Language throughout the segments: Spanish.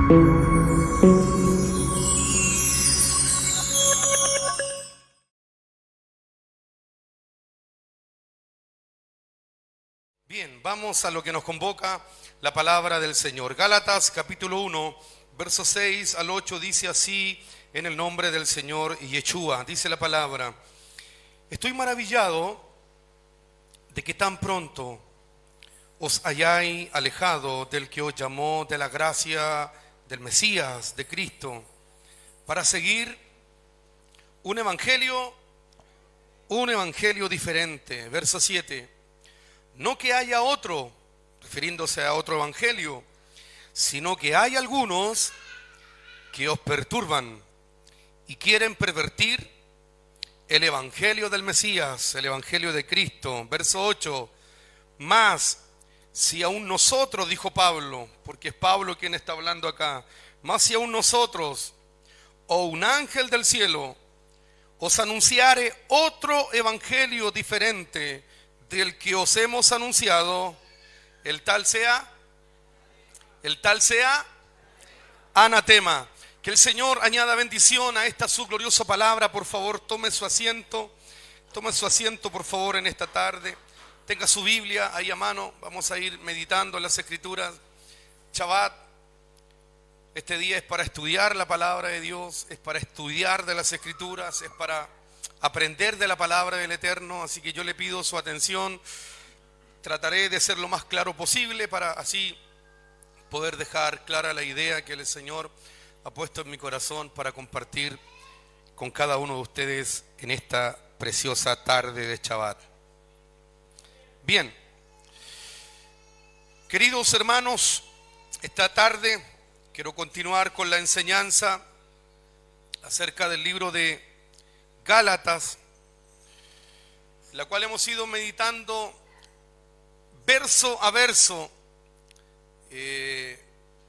Bien, vamos a lo que nos convoca la palabra del Señor. Gálatas capítulo 1, versos 6 al 8 dice así: en el nombre del Señor Yeshua, dice la palabra: estoy maravillado de que tan pronto os hayáis alejado del que os llamó de la gracia del Mesías, de Cristo, para seguir un evangelio diferente. Verso 7: no que haya otro, refiriéndose a otro evangelio, sino que hay algunos que os perturban y quieren pervertir el evangelio del Mesías, el evangelio de Cristo. Verso 8: mas si aún nosotros, dijo Pablo, porque es Pablo quien está hablando acá, mas si aún nosotros o un ángel del cielo os anunciare otro evangelio diferente del que os hemos anunciado, el tal sea anatema. Que el Señor añada bendición a esta su gloriosa palabra. Por favor, tome su asiento por favor en esta tarde. Tenga su Biblia ahí a mano, vamos a ir meditando en las Escrituras. Shabbat, este día es para estudiar la palabra de Dios, es para estudiar de las Escrituras, es para aprender de la palabra del Eterno. Así que yo le pido su atención. Trataré de ser lo más claro posible para así poder dejar clara la idea que el Señor ha puesto en mi corazón para compartir con cada uno de ustedes en esta preciosa tarde de Shabbat. Bien, queridos hermanos, esta tarde quiero continuar con la enseñanza acerca del libro de Gálatas, la cual hemos ido meditando verso a verso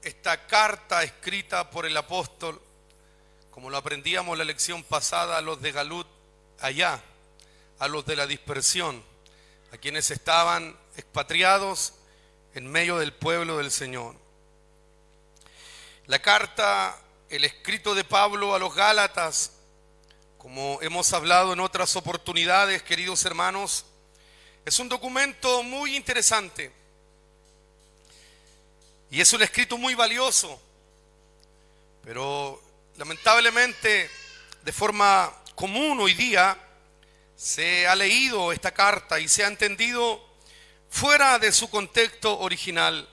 esta carta escrita por el apóstol, como lo aprendíamos la lección pasada, a los de Galut allá, a los de la dispersión, a quienes estaban expatriados en medio del pueblo del Señor. La carta, el escrito de Pablo a los Gálatas, como hemos hablado en otras oportunidades, queridos hermanos, es un documento muy interesante y es un escrito muy valioso, pero lamentablemente de forma común hoy día se ha leído esta carta y se ha entendido fuera de su contexto original,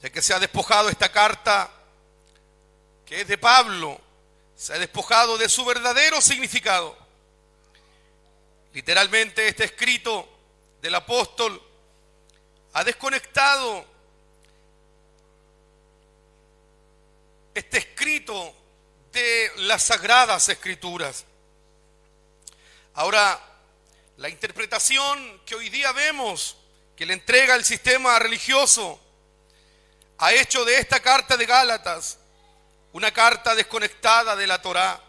ya que se ha despojado esta carta, que es de Pablo, se ha despojado de su verdadero significado. Literalmente este escrito del apóstol ha desconectado este escrito de las sagradas escrituras. Ahora, la interpretación que hoy día vemos que le entrega el sistema religioso ha hecho de esta carta de Gálatas una carta desconectada de la Torá,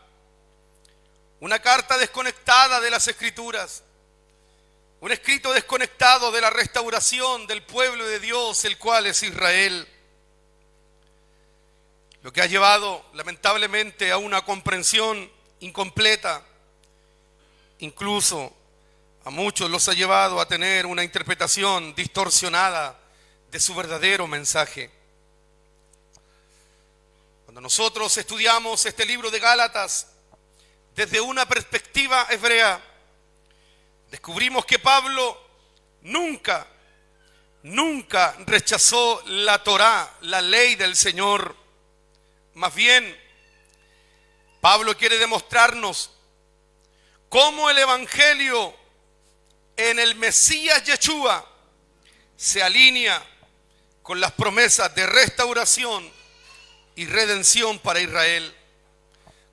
una carta desconectada de las Escrituras, un escrito desconectado de la restauración del pueblo de Dios, el cual es Israel. Lo que ha llevado lamentablemente a una comprensión incompleta, incluso a muchos los ha llevado a tener una interpretación distorsionada de su verdadero mensaje. Cuando nosotros estudiamos este libro de Gálatas desde una perspectiva hebrea, descubrimos que Pablo nunca rechazó la Torá, la ley del Señor. Más bien, Pablo quiere demostrarnos cómo el evangelio en el Mesías Yeshua se alinea con las promesas de restauración y redención para Israel.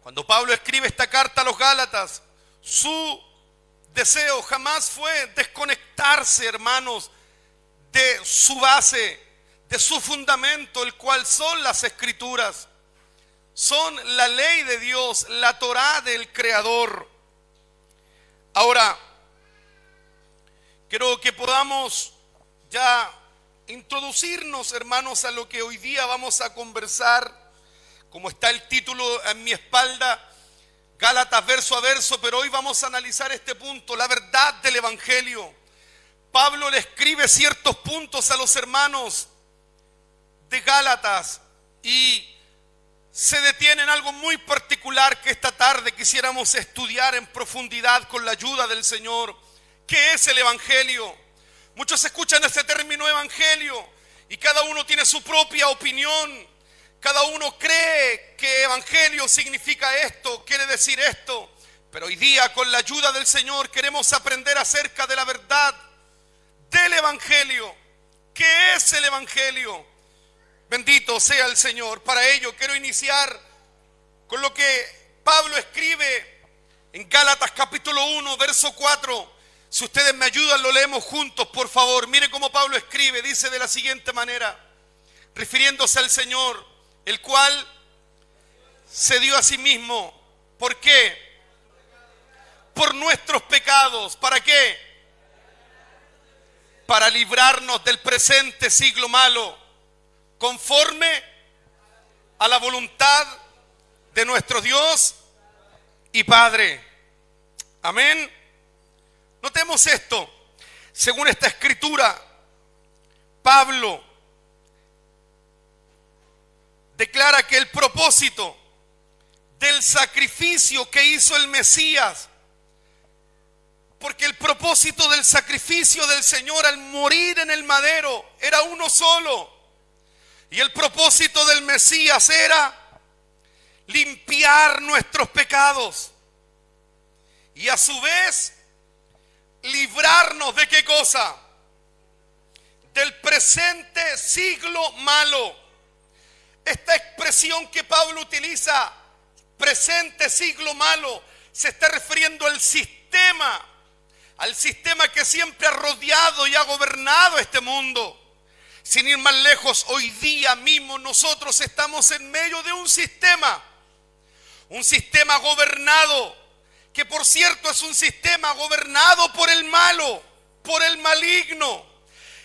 Cuando Pablo escribe esta carta a los Gálatas, su deseo jamás fue desconectarse, hermanos, de su base, de su fundamento, el cual son las Escrituras. Son la ley de Dios, la Torá del Creador. Ahora, quiero que podamos ya introducirnos, hermanos, a lo que hoy día vamos a conversar, como está el título en mi espalda, Gálatas verso a verso, pero hoy vamos a analizar este punto, la verdad del Evangelio. Pablo le escribe ciertos puntos a los hermanos de Gálatas y se detiene en algo muy particular que esta tarde quisiéramos estudiar en profundidad con la ayuda del Señor. ¿Qué es el Evangelio? Muchos escuchan este término Evangelio y cada uno tiene su propia opinión. Cada uno cree que Evangelio significa esto, quiere decir esto. Pero hoy día, con la ayuda del Señor, queremos aprender acerca de la verdad del Evangelio. ¿Qué es el Evangelio? Bendito sea el Señor. Para ello quiero iniciar con lo que Pablo escribe en Gálatas capítulo 1, verso 4. Si ustedes me ayudan, lo leemos juntos, por favor. Mire cómo Pablo escribe, dice de la siguiente manera, refiriéndose al Señor, el cual se dio a sí mismo. ¿Por qué? Por nuestros pecados. ¿Para qué? Para librarnos del presente siglo malo, conforme a la voluntad de nuestro Dios y Padre. Amén. Notemos esto. Según esta escritura, Pablo declara que el propósito del sacrificio que hizo el Mesías, porque el propósito del sacrificio del Señor al morir en el madero era uno solo, y el propósito del Mesías era limpiar nuestros pecados y a su vez librarnos ¿de qué cosa? Del presente siglo malo. Esta expresión que Pablo utiliza, presente siglo malo, se está refiriendo al sistema que siempre ha rodeado y ha gobernado este mundo. Sin ir más lejos, hoy día mismo nosotros estamos en medio de un sistema gobernado, que por cierto es un sistema gobernado por el malo, por el maligno.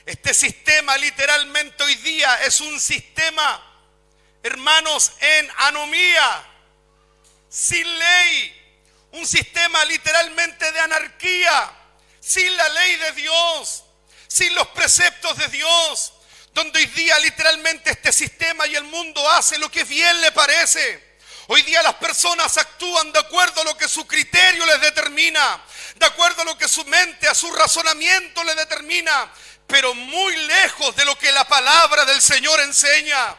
Este sistema literalmente hoy día es un sistema, hermanos, en anomía, sin ley, un sistema literalmente de anarquía, sin la ley de Dios, sin los preceptos de Dios, donde hoy día literalmente este sistema y el mundo hace lo que bien le parece. Hoy día las personas actúan de acuerdo a lo que su criterio les determina, de acuerdo a lo que su mente, a su razonamiento les determina, pero muy lejos de lo que la palabra del Señor enseña.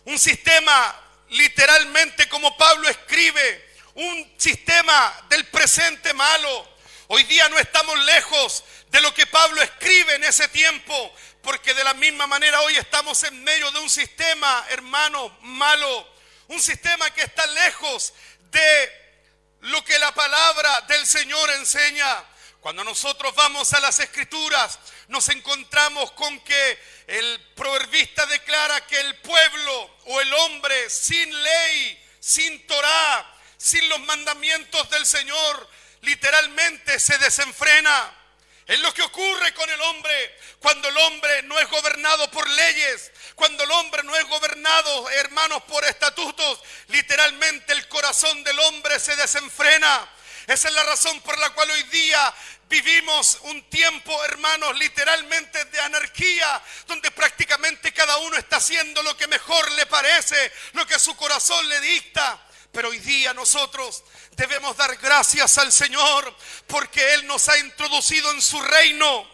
Un sistema literalmente, como Pablo escribe, un sistema del presente malo. Hoy día no estamos lejos de lo que Pablo escribe en ese tiempo, porque de la misma manera hoy estamos en medio de un sistema, hermano, malo. Un sistema que está lejos de lo que la palabra del Señor enseña. Cuando nosotros vamos a las Escrituras, nos encontramos con que el proverbista declara que el pueblo o el hombre sin ley, sin Torá, sin los mandamientos del Señor, literalmente se desenfrena. Es lo que ocurre con el hombre cuando el hombre no es gobernado por leyes, cuando el hombre no es gobernado, hermanos, por estatutos. Literalmente el corazón del hombre se desenfrena. Esa es la razón por la cual hoy día vivimos un tiempo, hermanos, literalmente de anarquía, donde prácticamente cada uno está haciendo lo que mejor le parece, lo que su corazón le dicta. Pero hoy día nosotros debemos dar gracias al Señor porque Él nos ha introducido en su reino.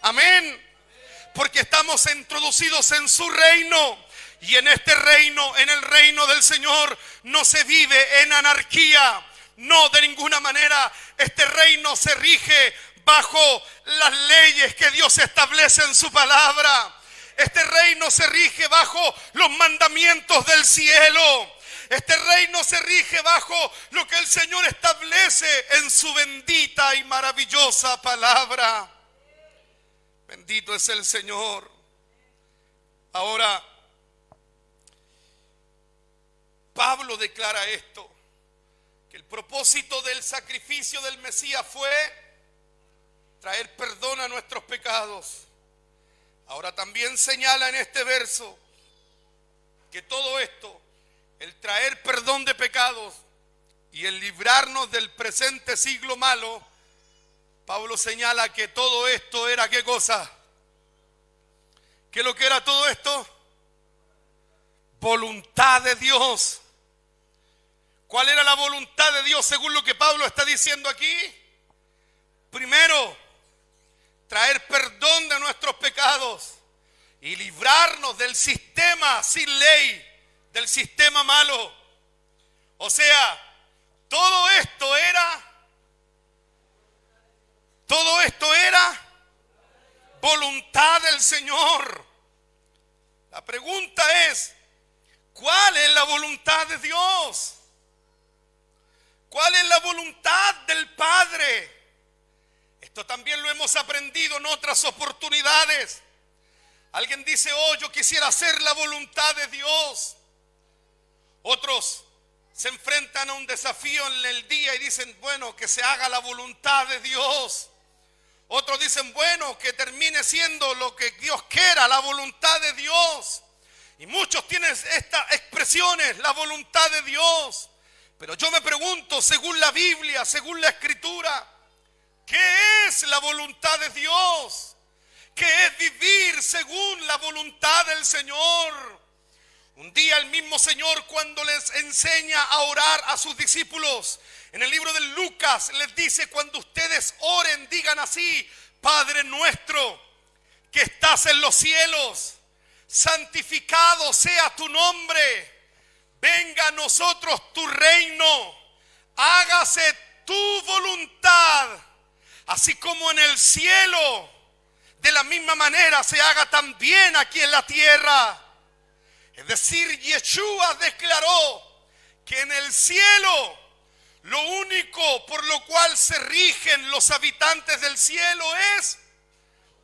Amén. Porque estamos introducidos en su reino. Y en este reino, en el reino del Señor, no se vive en anarquía. No, de ninguna manera. Este reino se rige bajo las leyes que Dios establece en su palabra. Este reino se rige bajo los mandamientos del cielo. Este reino se rige bajo lo que el Señor establece en su bendita y maravillosa palabra. Bendito es el Señor. Ahora, Pablo declara esto, que el propósito del sacrificio del Mesías fue traer perdón a nuestros pecados. Ahora también señala en este verso que todo esto, el traer perdón de pecados y el librarnos del presente siglo malo, Pablo señala que todo esto era ¿qué cosa? ¿Qué es lo que era todo esto? Voluntad de Dios. ¿Cuál era la voluntad de Dios según lo que Pablo está diciendo aquí? Primero, traer perdón de nuestros pecados y librarnos del sistema sin ley, del sistema malo. O sea, todo esto era voluntad del Señor. La pregunta es, ¿cuál es la voluntad de Dios? ¿Cuál es la voluntad del Padre? Esto también lo hemos aprendido en otras oportunidades. Alguien dice, oh, yo quisiera hacer la voluntad de Dios. Otros se enfrentan a un desafío en el día y dicen, bueno, que se haga la voluntad de Dios. Otros dicen, bueno, que termine siendo lo que Dios quiera, la voluntad de Dios. Y muchos tienen estas expresiones, la voluntad de Dios. Pero yo me pregunto, según la Biblia, según la Escritura, ¿qué es la voluntad de Dios? ¿Qué es vivir según la voluntad del Señor? Un día el mismo Señor, cuando les enseña a orar a sus discípulos, en el libro de Lucas les dice, cuando ustedes oren, digan así: Padre nuestro que estás en los cielos, santificado sea tu nombre, venga a nosotros tu reino, hágase tu voluntad, así como en el cielo, de la misma manera se haga también aquí en la tierra. Es decir, Yeshua declaró que en el cielo lo único por lo cual se rigen los habitantes del cielo es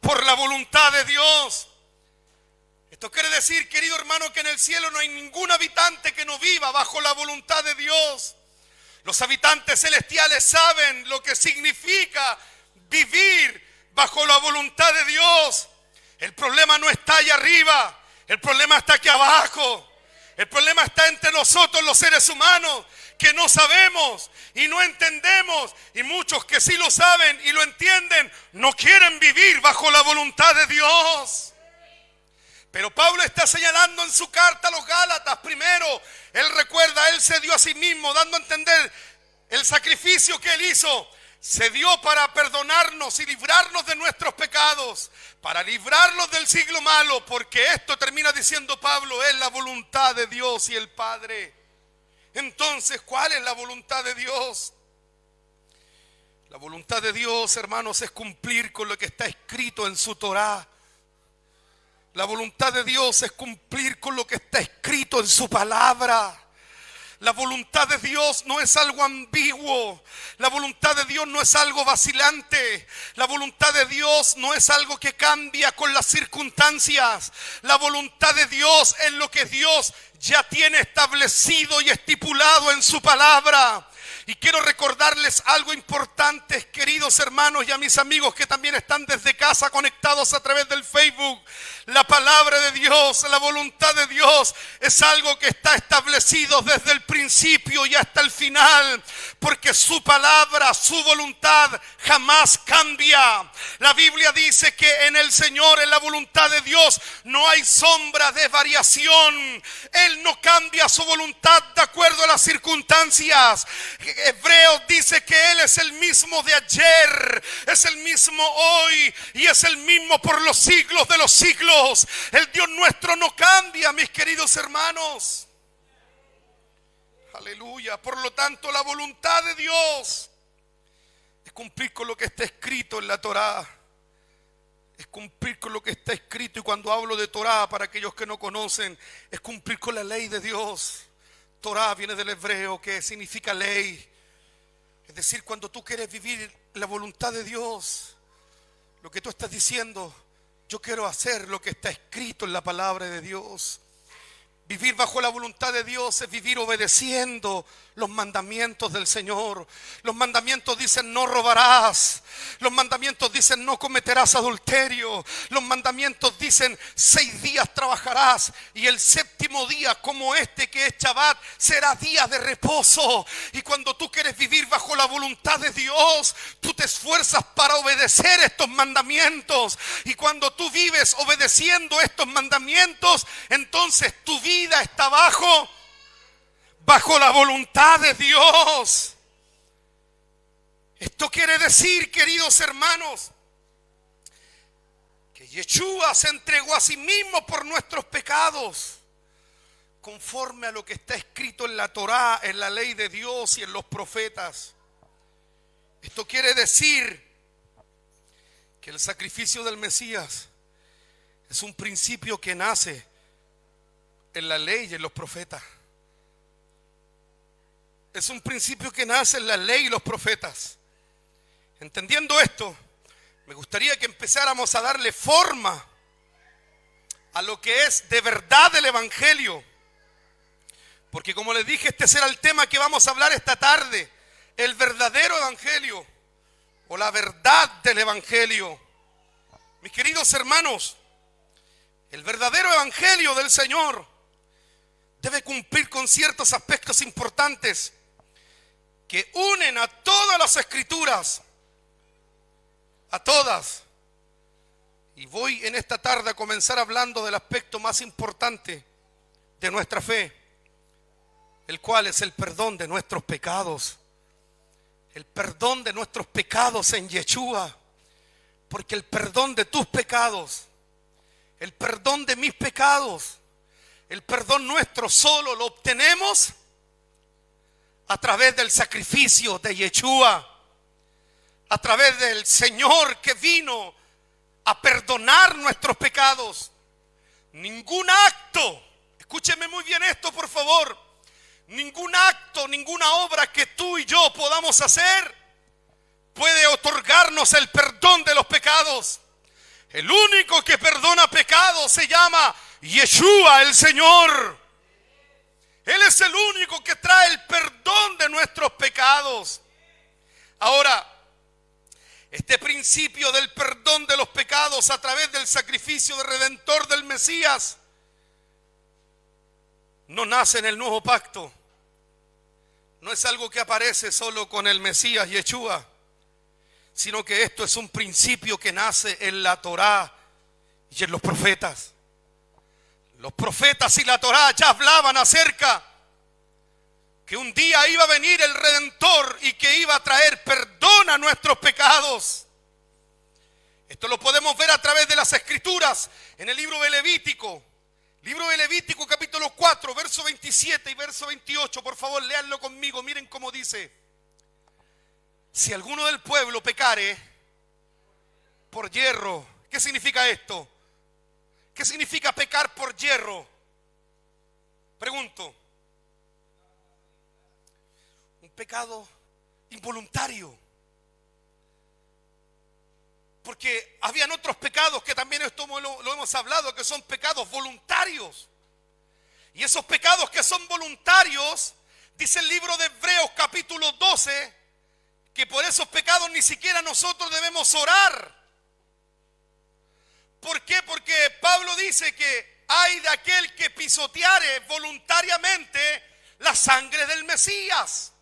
por la voluntad de Dios. Esto quiere decir, querido hermano, que en el cielo no hay ningún habitante que no viva bajo la voluntad de Dios. Los habitantes celestiales saben lo que significa vivir bajo la voluntad de Dios. El problema no está allá arriba, el problema está aquí abajo. El problema está entre nosotros los seres humanos, que no sabemos y no entendemos, y muchos que sí lo saben y lo entienden no quieren vivir bajo la voluntad de Dios. Pero Pablo está señalando en su carta a los Gálatas, primero, él recuerda, él se dio a sí mismo, dando a entender el sacrificio que él hizo. Se dio para perdonarnos y librarnos de nuestros pecados, para librarnos del siglo malo, porque esto, termina diciendo Pablo, es la voluntad de Dios y el Padre. Entonces, ¿cuál es la voluntad de Dios? La voluntad de Dios, hermanos, es cumplir con lo que está escrito en su Torá. La voluntad de Dios es cumplir con lo que está escrito en su palabra. La voluntad de Dios no es algo ambiguo. La voluntad de Dios no es algo vacilante. La voluntad de Dios no es algo que cambia con las circunstancias. La voluntad de Dios es lo que Dios ya tiene establecido y estipulado en su palabra. Y quiero recordarles algo importante, queridos hermanos y a mis amigos que también están desde casa conectados a través del Facebook. La palabra de Dios, la voluntad de Dios es algo que está establecido desde el principio y hasta el final, porque su palabra, su voluntad jamás cambia. La Biblia dice que en el Señor, en la voluntad de Dios, no hay sombra de variación. Él no cambia su voluntad de acuerdo a las circunstancias. Hebreos dice que Él es el mismo de ayer, es el mismo hoy y es el mismo por los siglos de los siglos. El Dios nuestro no cambia, mis queridos hermanos. Aleluya. Por lo tanto, la voluntad de Dios es cumplir con lo que está escrito en la Torá. Es cumplir con lo que está escrito. Y cuando hablo de Torá, para aquellos que no conocen, es cumplir con la ley de Dios. Torá viene del hebreo, que significa ley. Es decir, cuando tú quieres vivir la voluntad de Dios, lo que tú estás diciendo, yo quiero hacer lo que está escrito en la palabra de Dios. Vivir bajo la voluntad de Dios es vivir obedeciendo los mandamientos del Señor. Los mandamientos dicen no robarás. Los mandamientos dicen no cometerás adulterio. Los mandamientos dicen 6 días trabajarás y el 7º día, como este que es Shabbat, será día de reposo. Y cuando tú quieres vivir bajo la voluntad de Dios, tú te esfuerzas para obedecer estos mandamientos. Y cuando tú vives obedeciendo estos mandamientos, entonces tu vida está bajo la voluntad de Dios. Esto quiere decir, queridos hermanos, que Yeshua se entregó a sí mismo por nuestros pecados, conforme a lo que está escrito en la Torá, en la ley de Dios y en los profetas. Esto quiere decir que el sacrificio del Mesías es un principio que nace en la ley y en los profetas. Es un principio que nace en la ley y los profetas. Entendiendo esto, me gustaría que empezáramos a darle forma a lo que es de verdad el Evangelio. Porque como les dije, este será el tema que vamos a hablar esta tarde. El verdadero Evangelio o la verdad del Evangelio. Mis queridos hermanos, el verdadero Evangelio del Señor debe cumplir con ciertos aspectos importantes que unen a todas las escrituras, a todas. Y voy en esta tarde a comenzar hablando del aspecto más importante de nuestra fe, el cual es el perdón de nuestros pecados. El perdón de nuestros pecados en Yeshua. Porque el perdón de tus pecados, el perdón de mis pecados, el perdón nuestro solo lo obtenemos a través del sacrificio de Yeshua, a través del Señor que vino a perdonar nuestros pecados. Ningún acto, escúcheme muy bien esto por favor, ningún acto, ninguna obra que tú y yo podamos hacer puede otorgarnos el perdón de los pecados. El único que perdona pecados se llama Yeshua, el Señor. Él es el único que trae el perdón de nuestros pecados. Ahora, este principio del perdón de los pecados a través del sacrificio de redentor del Mesías no nace en el nuevo pacto. No es algo que aparece solo con el Mesías Yeshua, sino que esto es un principio que nace en la Torá y en los profetas. Los profetas y la Torá ya hablaban acerca que un día iba a venir el Redentor y que iba a traer perdón a nuestros pecados. Esto lo podemos ver a través de las Escrituras en el libro de Levítico. Libro de Levítico capítulo 4, verso 27 y verso 28. Por favor, léanlo conmigo. Miren cómo dice: si alguno del pueblo pecare por yerro. ¿Qué significa esto? ¿Qué significa pecar por yerro? Pregunto. Un pecado involuntario. Porque habían otros pecados que también esto lo hemos hablado, que son pecados voluntarios. Y esos pecados que son voluntarios, dice el libro de Hebreos capítulo 12, que por esos pecados ni siquiera nosotros debemos orar. ¿Por qué? Porque Pablo dice que hay de aquel que pisoteare voluntariamente la sangre del Mesías.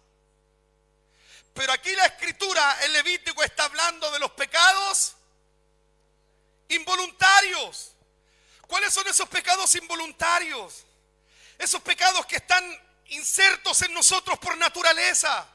Pero aquí la Escritura, el Levítico, está hablando de los pecados involuntarios. ¿Cuáles son esos pecados involuntarios? Esos pecados que están insertos en nosotros por naturaleza.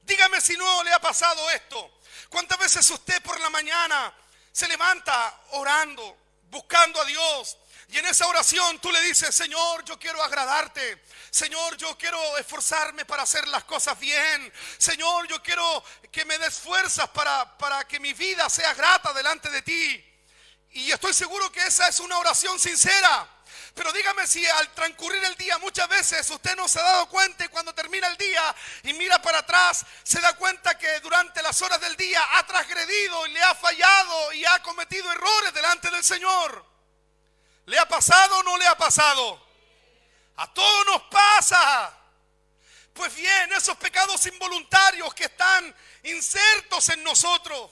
Dígame si no le ha pasado esto. ¿Cuántas veces usted por la mañana se levanta orando, buscando a Dios, y en esa oración tú le dices: Señor, yo quiero agradarte. Señor, yo quiero esforzarme para hacer las cosas bien. Señor, yo quiero que me des fuerzas para que mi vida sea grata delante de ti. Y estoy seguro que esa es una oración sincera. Pero dígame si al transcurrir el día muchas veces usted no se ha dado cuenta, y cuando termina el día y mira para atrás, se da cuenta que durante las horas del día ha transgredido y le ha fallado y ha cometido errores delante del Señor. ¿Le ha pasado o no le ha pasado? A todos nos pasa. Pues bien, esos pecados involuntarios que están insertos en nosotros,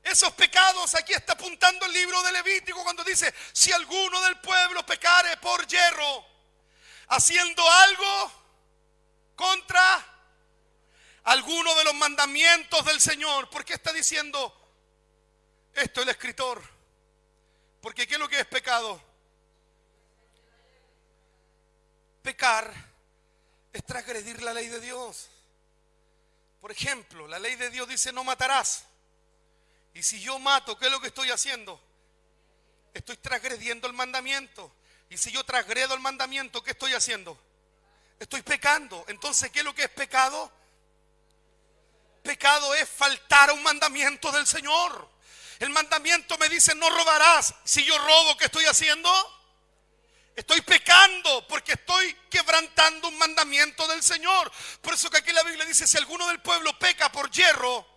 esos pecados, aquí está apuntando el libro de Levítico cuando dice: si alguno del pueblo pecare por yerro, haciendo algo contra alguno de los mandamientos del Señor. ¿Por qué está diciendo esto el escritor? Porque ¿qué es lo que es pecado? Pecar es transgredir la ley de Dios. Por ejemplo, la ley de Dios dice: no matarás. Y si yo mato, ¿qué es lo que estoy haciendo? Estoy transgrediendo el mandamiento. Y si yo transgredo el mandamiento, ¿qué estoy haciendo? Estoy pecando. Entonces, ¿qué es lo que es pecado? Pecado es faltar a un mandamiento del Señor. El mandamiento me dice: no robarás. Si yo robo, ¿qué estoy haciendo? Estoy pecando porque estoy quebrantando un mandamiento del Señor. Por eso que aquí la Biblia dice: si alguno del pueblo peca por yerro,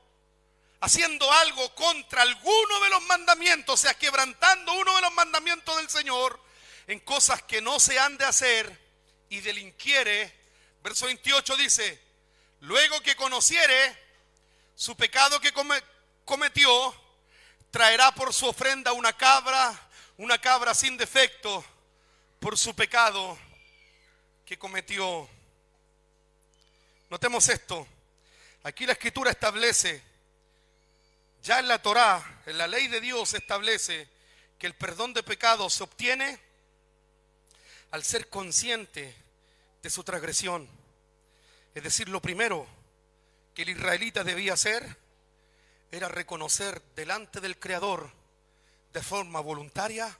haciendo algo contra alguno de los mandamientos, o sea, quebrantando uno de los mandamientos del Señor, en cosas que no se han de hacer, y delinquiere, verso 28 dice: luego que conociere su pecado que cometió, traerá por su ofrenda una cabra sin defecto, por su pecado que cometió. Notemos esto. Aquí la Escritura establece, ya en la Torá, en la ley de Dios establece que el perdón de pecados se obtiene al ser consciente de su transgresión. Es decir, lo primero que el israelita debía hacer era reconocer delante del Creador de forma voluntaria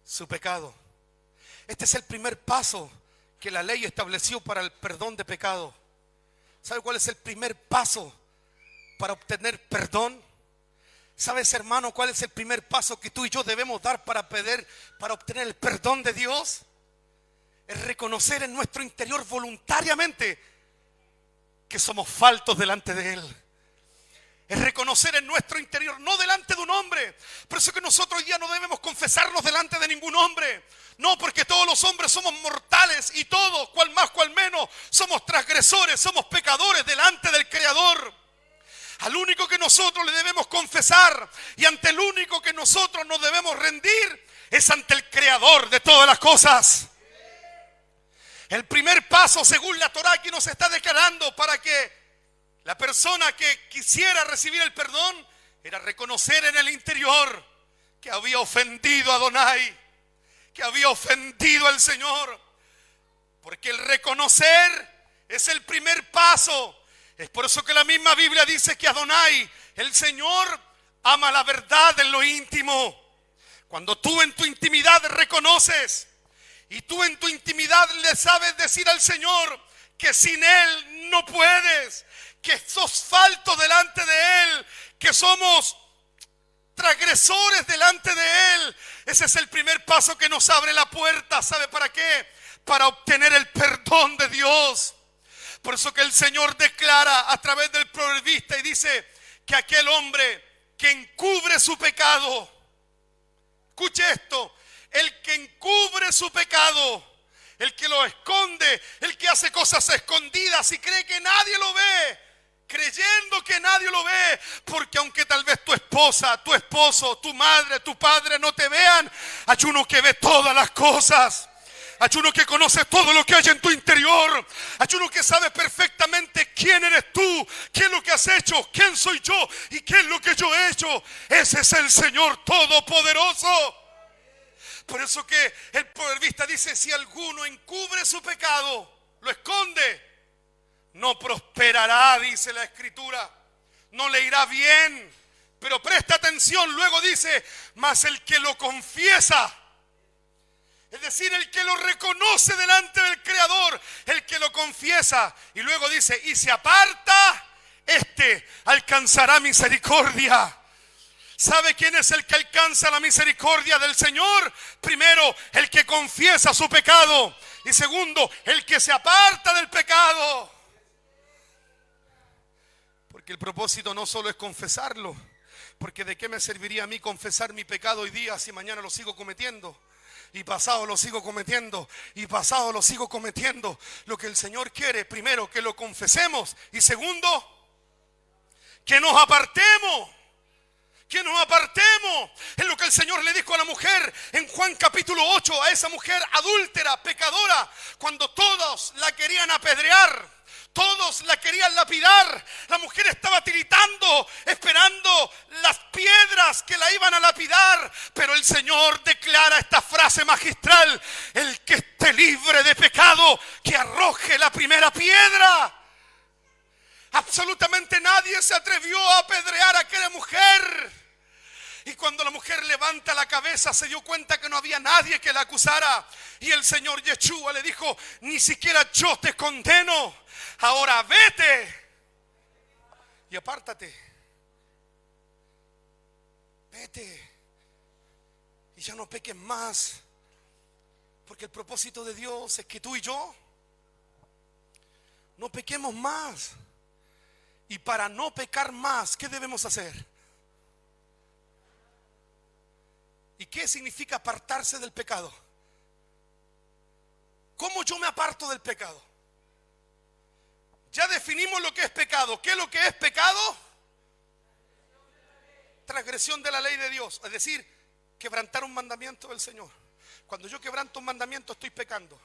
su pecado. Este es el primer paso que la ley estableció para el perdón de pecado. ¿Sabe cuál es el primer paso para obtener perdón? ¿Sabes, hermano, cuál es el primer paso que tú y yo debemos dar para obtener el perdón de Dios? Es reconocer en nuestro interior voluntariamente que somos faltos delante de Él. Es reconocer en nuestro interior, no delante de un hombre. Por eso que nosotros hoy día no debemos confesarnos delante de ningún hombre. No, porque todos los hombres somos mortales y todos, cual más, cual menos, somos transgresores, somos pecadores delante del Creador. Al único que nosotros le debemos confesar y ante el único que nosotros nos debemos rendir es ante el Creador de todas las cosas. El primer paso, según la Torá, aquí nos está declarando para que la persona que quisiera recibir el perdón era reconocer en el interior que había ofendido a Adonai, que había ofendido al Señor. Porque el reconocer es el primer paso. Es por eso que la misma Biblia dice que Adonai, el Señor, ama la verdad en lo íntimo. Cuando tú en tu intimidad reconoces y tú en tu intimidad le sabes decir al Señor que sin Él no puedes, que sos falto delante de Él, que somos transgresores delante de Él. Ese es el primer paso que nos abre la puerta. ¿Sabe para qué? Para obtener el perdón de Dios. Por eso que el Señor declara a través del proverbista y dice que aquel hombre que encubre su pecado, escuche esto, el que encubre su pecado, el que lo esconde, el que hace cosas escondidas y cree que nadie lo ve, creyendo que nadie lo ve, porque aunque tal vez tu esposa, tu esposo, tu madre, tu padre no te vean, hay uno que ve todas las cosas. Hay uno que conoce todo lo que hay en tu interior. Hay uno que sabe perfectamente quién eres tú, qué es lo que has hecho, quién soy yo y qué es lo que yo he hecho. Ese es el Señor Todopoderoso. Por eso que el proverbista dice: si alguno encubre su pecado, lo esconde, no prosperará, dice la Escritura, no le irá bien. Pero presta atención, luego dice: mas el que lo confiesa, es decir, el que lo reconoce delante del Creador, el que lo confiesa, y luego dice: y se aparta, este alcanzará misericordia. ¿Sabe quién es el que alcanza la misericordia del Señor? Primero, el que confiesa su pecado, y segundo, el que se aparta del pecado. Porque el propósito no solo es confesarlo, porque ¿de qué me serviría a mí confesar mi pecado hoy día si mañana lo sigo cometiendo? y pasado lo sigo cometiendo, y pasado lo sigo cometiendo. Lo que el Señor quiere, primero, que lo confesemos, y segundo, que nos apartemos. Que nos apartemos. Es lo que el Señor le dijo a la mujer en Juan capítulo 8, a esa mujer adúltera, pecadora, cuando todos la querían apedrear, todos la querían lapidar. La mujer estaba tiritando, esperando las piedras que la iban a lapidar. Pero el Señor declara esta frase magistral: el que esté libre de pecado, que arroje la primera piedra. Absolutamente nadie se atrevió a apedrear a aquella mujer. Y cuando la mujer levanta la cabeza, se dio cuenta que no había nadie que la acusara. Y el Señor Yeshua le dijo: ni siquiera yo te condeno. Ahora vete y apártate. Vete y ya no peques más. Porque el propósito de Dios es que tú y yo no pequemos más. Y para no pecar más, ¿qué debemos hacer? ¿Y qué significa apartarse del pecado? ¿Cómo yo me aparto del pecado? Ya definimos lo que es pecado. ¿Qué es lo que es pecado? Transgresión de la ley de Dios. Es decir, quebrantar un mandamiento del Señor. Cuando yo quebranto un mandamiento, estoy pecando.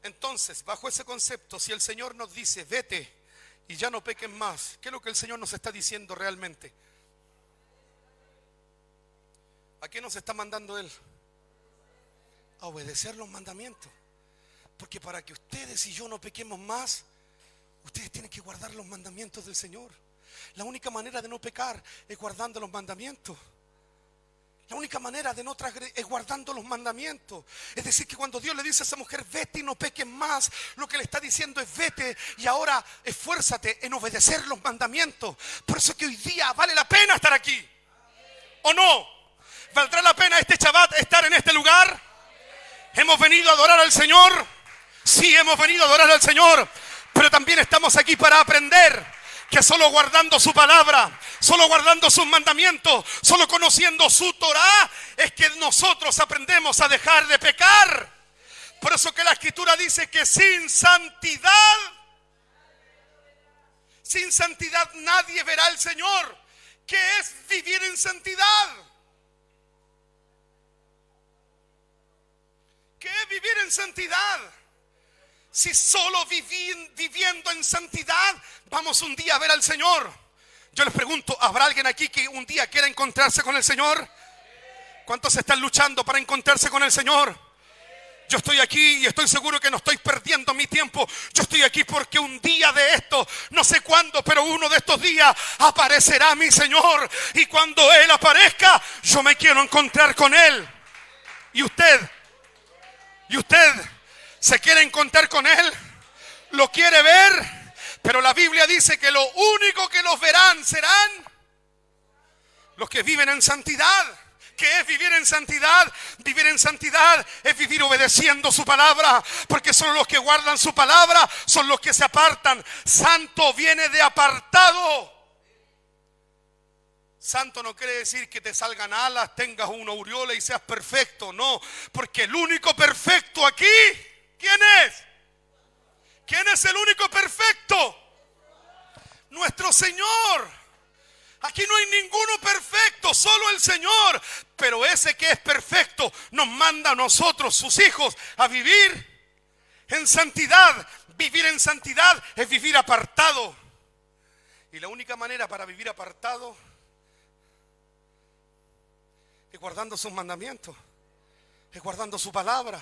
Entonces, bajo ese concepto, si el Señor nos dice: vete y ya no pequen más, ¿qué es lo que el Señor nos está diciendo realmente? ¿A qué nos está mandando Él? A obedecer los mandamientos. Porque para que ustedes y yo no pequemos más, ustedes tienen que guardar los mandamientos del Señor. La única manera de no pecar es guardando los mandamientos. La única manera de no transgredir es guardando los mandamientos. Es decir, que cuando Dios le dice a esa mujer: vete y no peques más, lo que le está diciendo es: vete y ahora esfuérzate en obedecer los mandamientos. Por eso que hoy día vale la pena estar aquí. ¿O no? ¿Valdrá la pena este Shabbat estar en este lugar? ¿Hemos venido a adorar al Señor? Sí, hemos venido a adorar al Señor. Pero también estamos aquí para aprender que solo guardando su palabra, solo guardando sus mandamientos, solo conociendo su Torah, es que nosotros aprendemos a dejar de pecar. Por eso que la Escritura dice que sin santidad nadie verá al Señor. ¿Qué es vivir en santidad? ¿Qué es vivir en santidad? Si solo viviendo en santidad vamos un día a ver al Señor. Yo les pregunto, ¿habrá alguien aquí que un día quiera encontrarse con el Señor? ¿Cuántos están luchando para encontrarse con el Señor? Yo estoy aquí y estoy seguro que no estoy perdiendo mi tiempo. Yo estoy aquí porque un día de esto, no sé cuándo, pero uno de estos días aparecerá mi Señor. Y cuando Él aparezca, yo me quiero encontrar con Él. ¿Y usted se quiere encontrar con Él? ¿Lo quiere ver? Pero la Biblia dice que lo único que los verán serán los que viven en santidad. ¿Qué es vivir en santidad? Vivir en santidad es vivir obedeciendo su palabra, porque son los que guardan su palabra, son los que se apartan. Santo viene de apartado. Santo no quiere decir que te salgan alas, tengas una aureola y seas perfecto. No, porque el único perfecto aquí, ¿quién es? ¿Quién es el único perfecto? Nuestro Señor. Aquí no hay ninguno perfecto, solo el Señor. Pero ese que es perfecto nos manda a nosotros, sus hijos, a vivir en santidad. Vivir en santidad es vivir apartado. Y la única manera para vivir apartado es guardando sus mandamientos, es guardando su palabra.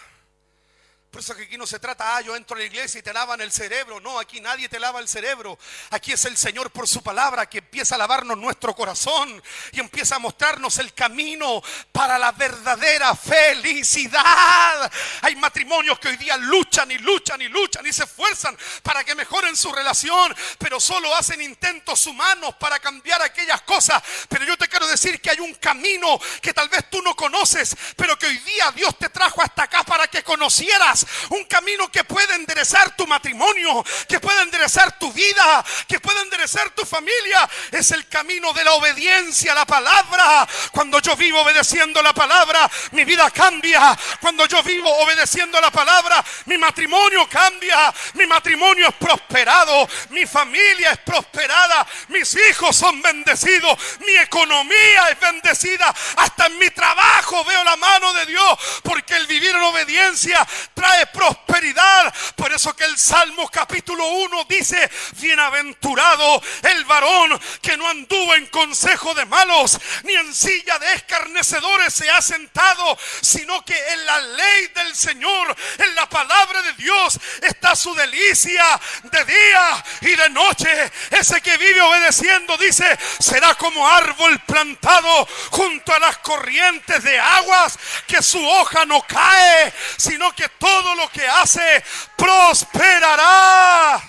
Por eso que aquí no se trata: yo entro a la iglesia y te lavan el cerebro. No, aquí nadie te lava el cerebro. Aquí es el Señor por su palabra que empieza a lavarnos nuestro corazón y empieza a mostrarnos el camino para la verdadera felicidad. Hay matrimonios que hoy día luchan y luchan y luchan y se esfuerzan para que mejoren su relación, pero solo hacen intentos humanos para cambiar aquellas cosas. Pero yo te quiero decir que hay un camino que tal vez tú no conoces, pero que hoy día Dios te trajo hasta acá para que conocieras. Un camino que puede enderezar tu matrimonio, que puede enderezar tu vida, que puede enderezar tu familia. Es el camino de la obediencia a la palabra. Cuando yo vivo obedeciendo la palabra, mi vida cambia. Cuando yo vivo obedeciendo la palabra, mi matrimonio cambia. Mi matrimonio es prosperado, mi familia es prosperada, mis hijos son bendecidos, mi economía es bendecida. Hasta en mi trabajo veo la mano de Dios, porque el vivir en obediencia trae prosperidad. Por eso que el Salmo capítulo 1 dice: bienaventurado el varón que no anduvo en consejo de malos, ni en silla de escarnecedores se ha sentado, sino que en la ley del Señor, en la palabra de Dios, está su delicia de día y de noche. Ese que vive obedeciendo, dice, será como árbol plantado junto a las corrientes de aguas, que su hoja no cae, sino que todo lo que hace prosperará.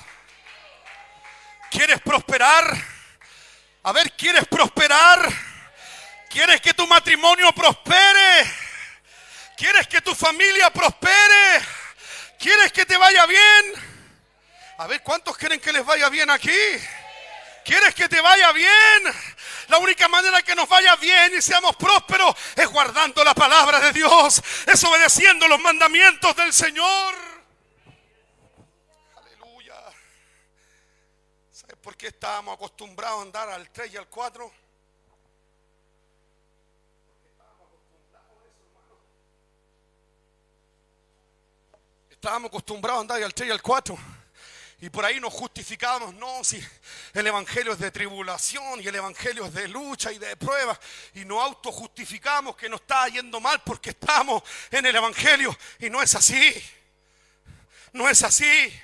¿Quieres prosperar? A ver, ¿quieres prosperar? ¿Quieres que tu matrimonio prospere? ¿Quieres que tu familia prospere? ¿Quieres que te vaya bien? A ver, ¿cuántos quieren que les vaya bien aquí? ¿Quieres que te vaya bien? La única manera que nos vaya bien y seamos prósperos es guardando la palabra de Dios, es obedeciendo los mandamientos del Señor. Aleluya. ¿Sabes por qué estábamos acostumbrados a andar al 3 y al 4? Estábamos acostumbrados a andar al 3 y al 4. Y por ahí nos justificábamos, no, si el evangelio es de tribulación y el evangelio es de lucha y de prueba. Y nos autojustificamos que nos está yendo mal porque estamos en el evangelio. Y no es así. No es así.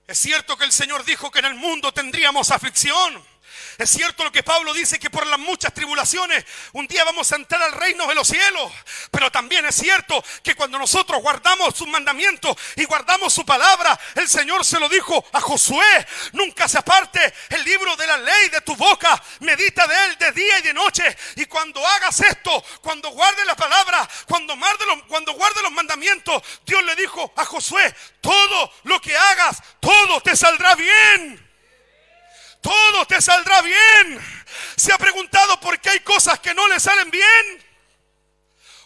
Es cierto que el Señor dijo que en el mundo tendríamos aflicción. Es cierto lo que Pablo dice, que por las muchas tribulaciones un día vamos a entrar al reino de los cielos. Pero también es cierto que cuando nosotros guardamos sus mandamientos y guardamos su palabra, el Señor se lo dijo a Josué: nunca se aparte el libro de la ley de tu boca, medita de él de día y de noche. Y cuando hagas esto, cuando guardes la palabra, cuando guardes los mandamientos, Dios le dijo a Josué: todo lo que hagas, todo te saldrá bien. Todo te saldrá bien. ¿Se ha preguntado por qué hay cosas que no le salen bien?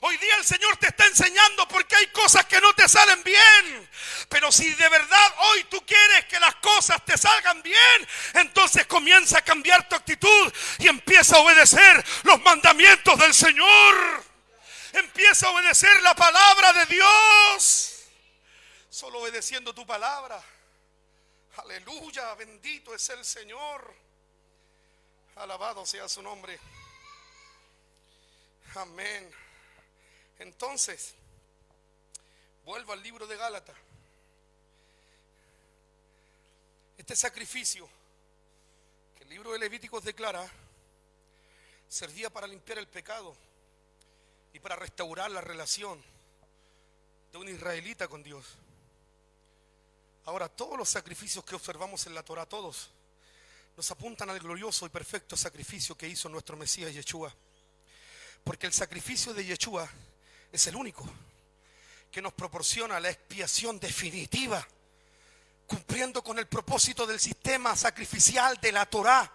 Hoy día el Señor te está enseñando por qué hay cosas que no te salen bien. Pero si de verdad hoy tú quieres que las cosas te salgan bien, entonces comienza a cambiar tu actitud y empieza a obedecer los mandamientos del Señor. Empieza a obedecer la palabra de Dios. Solo obedeciendo tu palabra. Aleluya, bendito es el Señor. Alabado sea su nombre. Amén. Entonces, vuelvo al libro de Gálatas. Este sacrificio que el libro de Levíticos declara servía para limpiar el pecado y para restaurar la relación de un israelita con Dios. Ahora, todos los sacrificios que observamos en la Torá, todos, nos apuntan al glorioso y perfecto sacrificio que hizo nuestro Mesías Yeshua. Porque el sacrificio de Yeshua es el único que nos proporciona la expiación definitiva, cumpliendo con el propósito del sistema sacrificial de la Torá,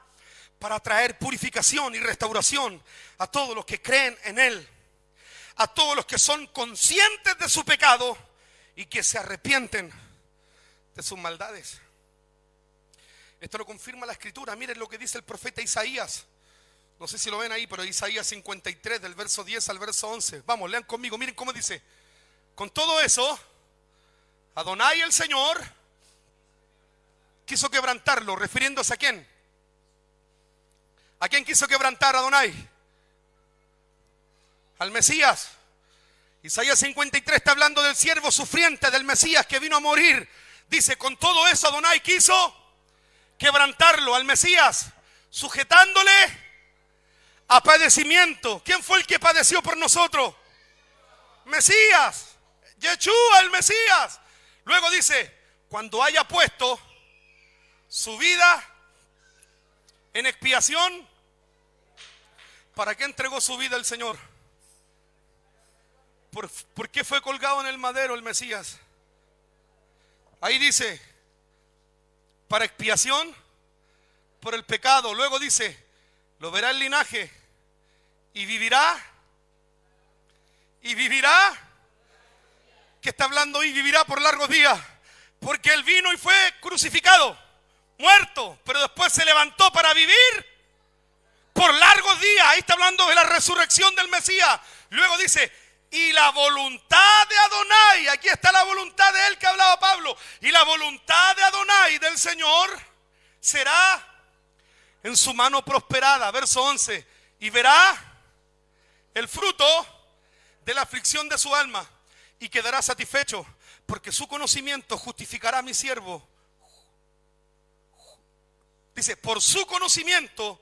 para traer purificación y restauración a todos los que creen en Él, a todos los que son conscientes de su pecado y que se arrepienten de sus maldades. Esto lo confirma la Escritura. Miren lo que dice el profeta Isaías. No sé si lo ven ahí, pero Isaías 53, del verso 10 al verso 11. Vamos, lean conmigo, miren cómo dice: con todo eso, Adonai el Señor quiso quebrantarlo. ¿Refiriéndose a quién? ¿A quién quiso quebrantar Adonai? Al Mesías. Isaías 53 está hablando del siervo sufriente, del Mesías que vino a morir. Dice: con todo eso Adonai quiso quebrantarlo al Mesías, sujetándole a padecimiento. ¿Quién fue el que padeció por nosotros? Mesías. Yeshua, el Mesías. Luego dice, cuando haya puesto su vida en expiación. ¿Para qué entregó su vida el Señor? ¿Por qué fue colgado en el madero el Mesías? Ahí dice, para expiación por el pecado. Luego dice, lo verá el linaje y vivirá. Y vivirá. ¿Qué está hablando hoy? Vivirá por largos días. Porque él vino y fue crucificado, muerto, pero después se levantó para vivir por largos días. Ahí está hablando de la resurrección del Mesías. Luego dice, y la voluntad de Adonai, aquí está la voluntad de él que hablaba Pablo, y la voluntad de Adonai, del Señor, será en su mano prosperada. Verso 11, y verá el fruto de la aflicción de su alma y quedará satisfecho, porque su conocimiento justificará a mi siervo. Dice, por su conocimiento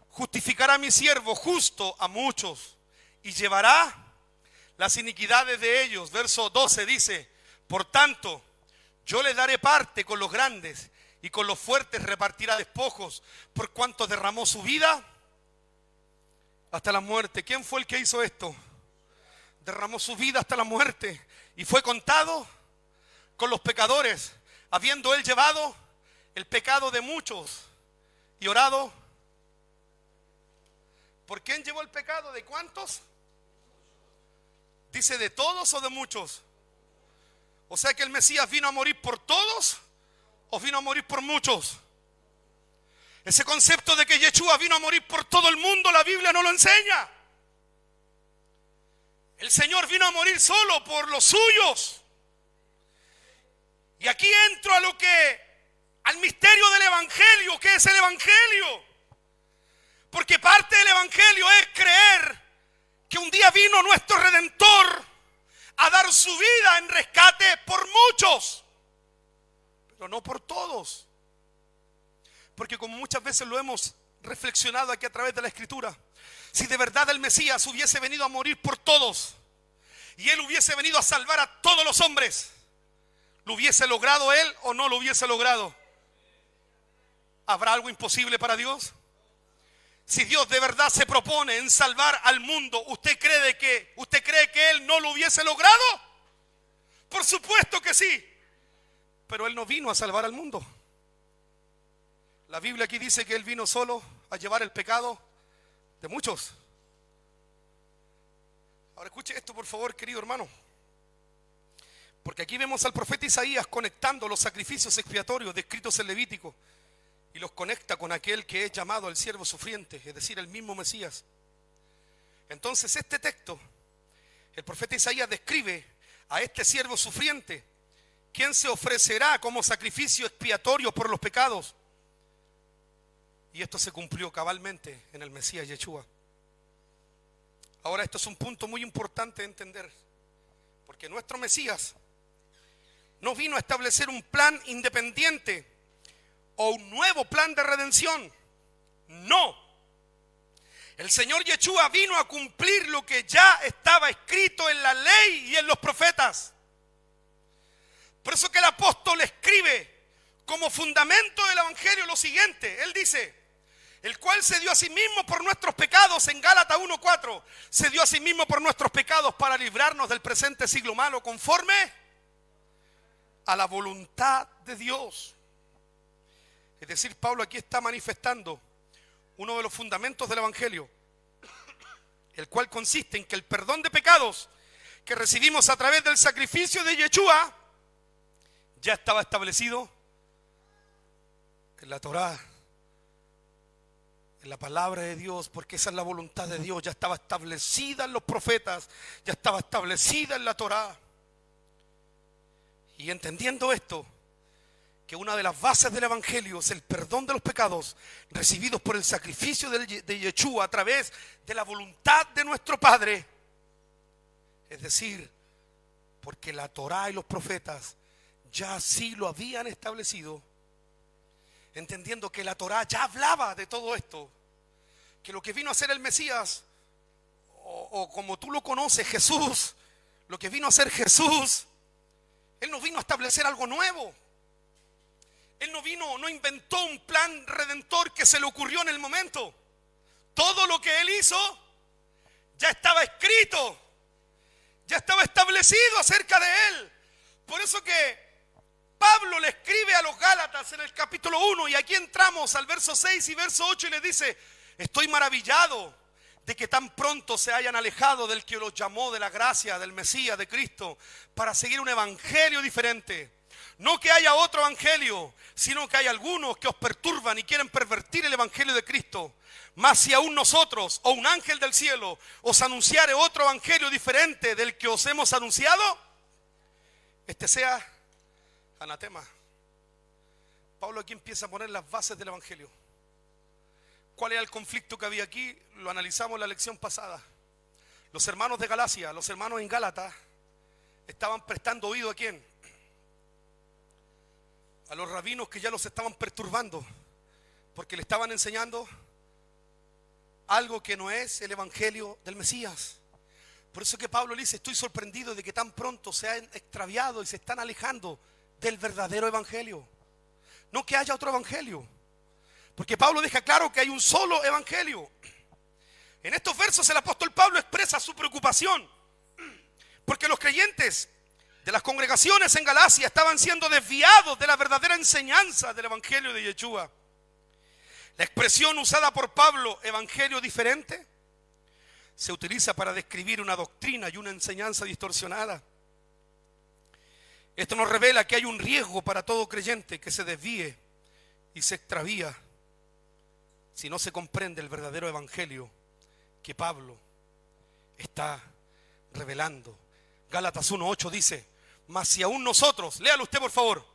justificará a mi siervo justo a muchos y llevará las iniquidades de ellos. Verso 12 dice, por tanto, yo le daré parte con los grandes y con los fuertes repartirá despojos, por cuanto derramó su vida hasta la muerte. ¿Quién fue el que hizo esto? Derramó su vida hasta la muerte y fue contado con los pecadores, habiendo él llevado el pecado de muchos y orado. ¿Por quién llevó el pecado? ¿De cuántos? Dice, ¿de todos o de muchos? O sea que el Mesías vino a morir por todos o vino a morir por muchos. Ese concepto de que Yeshua vino a morir por todo el mundo, la Biblia no lo enseña. El Señor vino a morir solo por los suyos. Y aquí entro al misterio del Evangelio. ¿Qué es el Evangelio? Porque parte del Evangelio es creer que un día vino nuestro Redentor a dar su vida en rescate por muchos, pero no por todos. Porque como muchas veces lo hemos reflexionado aquí a través de la Escritura, si de verdad el Mesías hubiese venido a morir por todos y él hubiese venido a salvar a todos los hombres, ¿lo hubiese logrado él o no lo hubiese logrado? ¿Habrá algo imposible para Dios? Si Dios de verdad se propone en salvar al mundo, ¿usted cree que él no lo hubiese logrado? Por supuesto que sí. Pero él no vino a salvar al mundo. La Biblia aquí dice que él vino solo a llevar el pecado de muchos. Ahora escuche esto, por favor, querido hermano. Porque aquí vemos al profeta Isaías conectando los sacrificios expiatorios descritos en Levítico y los conecta con aquel que es llamado el siervo sufriente, es decir, el mismo Mesías. Entonces este texto, el profeta Isaías describe a este siervo sufriente, quien se ofrecerá como sacrificio expiatorio por los pecados. Y esto se cumplió cabalmente en el Mesías Yeshua. Ahora esto es un punto muy importante de entender, porque nuestro Mesías no vino a establecer un plan independiente o un nuevo plan de redención. No. El Señor Yeshua vino a cumplir lo que ya estaba escrito en la ley y en los profetas. Por eso que el apóstol escribe como fundamento del evangelio lo siguiente. Él dice, el cual se dio a sí mismo por nuestros pecados, en Gálatas 1:4, se dio a sí mismo por nuestros pecados para librarnos del presente siglo malo, conforme a la voluntad de Dios. Es decir, Pablo aquí está manifestando uno de los fundamentos del evangelio, el cual consiste en que el perdón de pecados que recibimos a través del sacrificio de Yeshua ya estaba establecido en la Torá, en la palabra de Dios, porque esa es la voluntad de Dios. Ya estaba establecida en los profetas, ya estaba establecida en la Torá. Y entendiendo esto, que una de las bases del evangelio es el perdón de los pecados recibidos por el sacrificio de Yeshua a través de la voluntad de nuestro Padre, es decir, porque la Torá y los profetas ya así lo habían establecido. Entendiendo que la Torá ya hablaba de todo esto, que lo que vino a hacer el Mesías, o como tú lo conoces, Jesús, lo que vino a hacer Jesús, Él no vino a establecer algo nuevo. Él no inventó un plan redentor que se le ocurrió en el momento. Todo lo que Él hizo ya estaba escrito, ya estaba establecido acerca de Él. Por eso que Pablo le escribe a los Gálatas en el capítulo 1, y aquí entramos al verso 6 y verso 8, y les dice: estoy maravillado de que tan pronto se hayan alejado del que los llamó de la gracia del Mesías, de Cristo, para seguir un evangelio diferente. No que haya otro evangelio, sino que hay algunos que os perturban y quieren pervertir el evangelio de Cristo. Mas si aún nosotros o un ángel del cielo os anunciare otro evangelio diferente del que os hemos anunciado, este sea anatema. Pablo aquí empieza a poner las bases del evangelio. ¿Cuál era el conflicto que había aquí? Lo analizamos en la lección pasada. Los hermanos de Galacia, los hermanos en Gálatas, estaban prestando oído ¿a quién? A los rabinos que ya los estaban perturbando, porque le estaban enseñando algo que no es el evangelio del Mesías. Por eso que Pablo le dice: estoy sorprendido de que tan pronto se han extraviado y se están alejando del verdadero evangelio. No que haya otro evangelio, porque Pablo deja claro que hay un solo evangelio. En estos versos el apóstol Pablo expresa su preocupación porque los creyentes de las congregaciones en Galacia estaban siendo desviados de la verdadera enseñanza del evangelio de Yeshua. La expresión usada por Pablo, evangelio diferente, se utiliza para describir una doctrina y una enseñanza distorsionada. Esto nos revela que hay un riesgo para todo creyente que se desvíe y se extravía si no se comprende el verdadero evangelio que Pablo está revelando. Gálatas 1:8 dice: mas si aún nosotros, léalo usted por favor.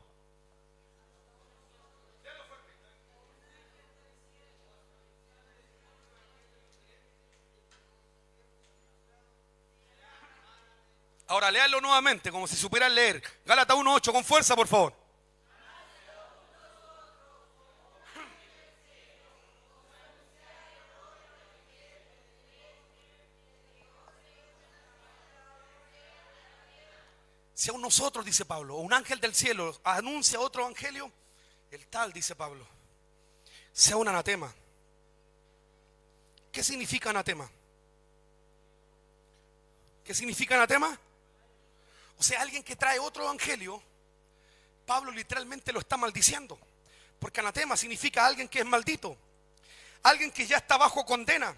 Ahora léalo nuevamente como si supieran leer. Gálatas 1:8 con fuerza por favor. Si aún nosotros, dice Pablo, o un ángel del cielo anuncia otro evangelio, el tal, dice Pablo, sea un anatema. ¿Qué significa anatema? ¿Qué significa anatema? O sea, alguien que trae otro evangelio, Pablo literalmente lo está maldiciendo. Porque anatema significa alguien que es maldito, alguien que ya está bajo condena.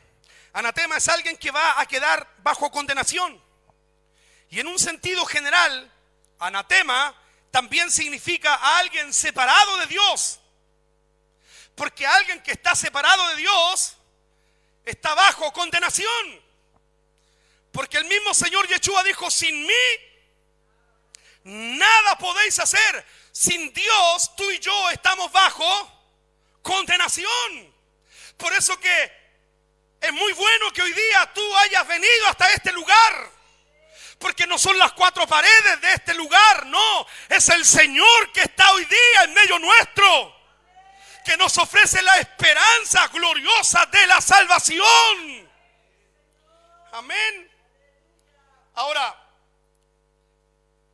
Anatema es alguien que va a quedar bajo condenación. Y en un sentido general, anatema también significa a alguien separado de Dios. Porque alguien que está separado de Dios está bajo condenación. Porque el mismo Señor Yeshua dijo: sin mí nada podéis hacer. Sin Dios, tú y yo estamos bajo condenación. Por eso que es muy bueno que hoy día tú hayas venido hasta este lugar. Porque no son las cuatro paredes de este lugar, no. Es el Señor que está hoy día en medio nuestro, que nos ofrece la esperanza gloriosa de la salvación. Amén. Ahora,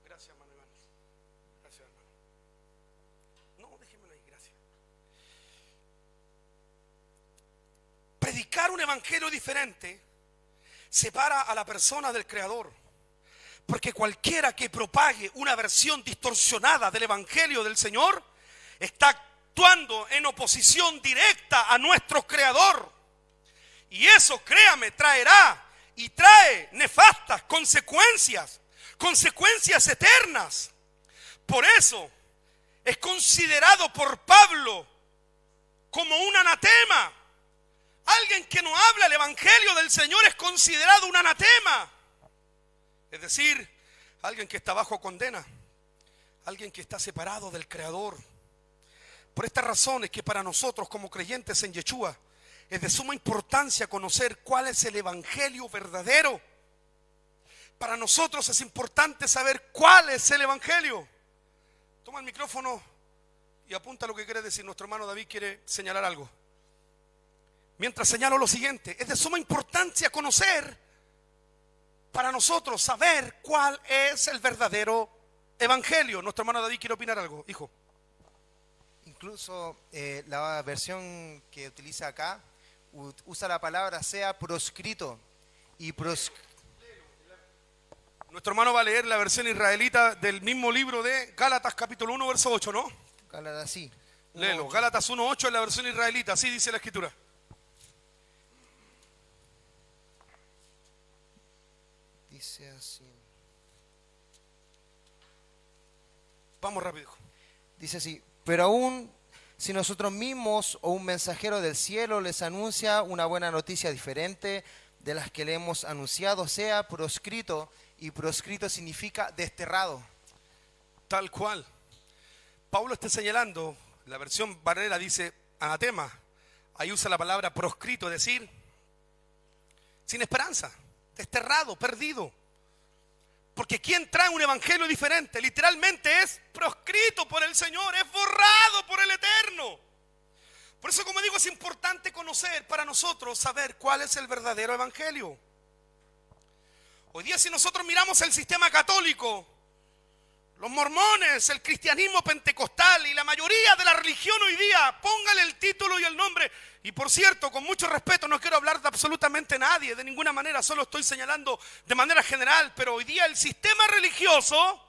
gracias hermano Iván. Gracias hermano. No, déjenmelo ahí, gracias. Predicar un evangelio diferente separa a la persona del Creador. Porque cualquiera que propague una versión distorsionada del evangelio del Señor está actuando en oposición directa a nuestro Creador. Y eso, créame, traerá y trae nefastas consecuencias, consecuencias eternas. Por eso es considerado por Pablo como un anatema. Alguien que no habla el evangelio del Señor es considerado un anatema. Es decir, alguien que está bajo condena, alguien que está separado del Creador. Por esta razón es que para nosotros como creyentes en Yeshua es de suma importancia conocer cuál es el evangelio verdadero. Para nosotros es importante saber cuál es el evangelio. Toma el micrófono y apunta lo que quiere decir. Nuestro hermano David quiere señalar algo. Mientras señalo lo siguiente, es de suma importancia conocer para nosotros saber cuál es el verdadero evangelio. Nuestro hermano David quiere opinar algo, hijo. Incluso la versión que utiliza acá usa la palabra sea proscrito. Y Nuestro hermano va a leer la versión israelita del mismo libro de Gálatas capítulo 1 verso 8, ¿no? Gálatas, sí. Léelo, Gálatas 1:8 es la versión israelita, así dice la escritura. Dice así. Vamos rápido, hijo. Dice así: pero aún si nosotros mismos o un mensajero del cielo les anuncia una buena noticia diferente de las que le hemos anunciado, sea proscrito, y proscrito significa desterrado. Tal cual. Pablo está señalando, la versión Barrera dice anatema, ahí usa la palabra proscrito, es decir, sin esperanza, desterrado, perdido. Porque quien trae un evangelio diferente, literalmente es proscrito por el Señor, es borrado por el Eterno. Por eso, como digo, es importante conocer para nosotros, saber cuál es el verdadero evangelio. Hoy día, si nosotros miramos el sistema católico, los mormones, el cristianismo pentecostal y la mayoría de la religión hoy día, póngale el título y el nombre. Y por cierto, con mucho respeto, no quiero hablar de absolutamente nadie, de ninguna manera, solo estoy señalando de manera general, pero hoy día el sistema religioso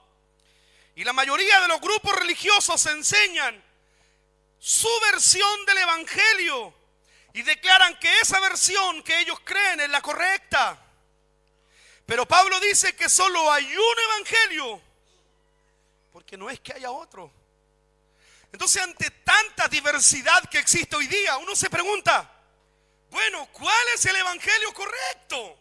y la mayoría de los grupos religiosos enseñan su versión del evangelio y declaran que esa versión que ellos creen es la correcta. Pero Pablo dice que solo hay un evangelio, porque no es que haya otro. Entonces, ante tanta diversidad que existe hoy día, uno se pregunta, bueno, ¿cuál es el evangelio correcto?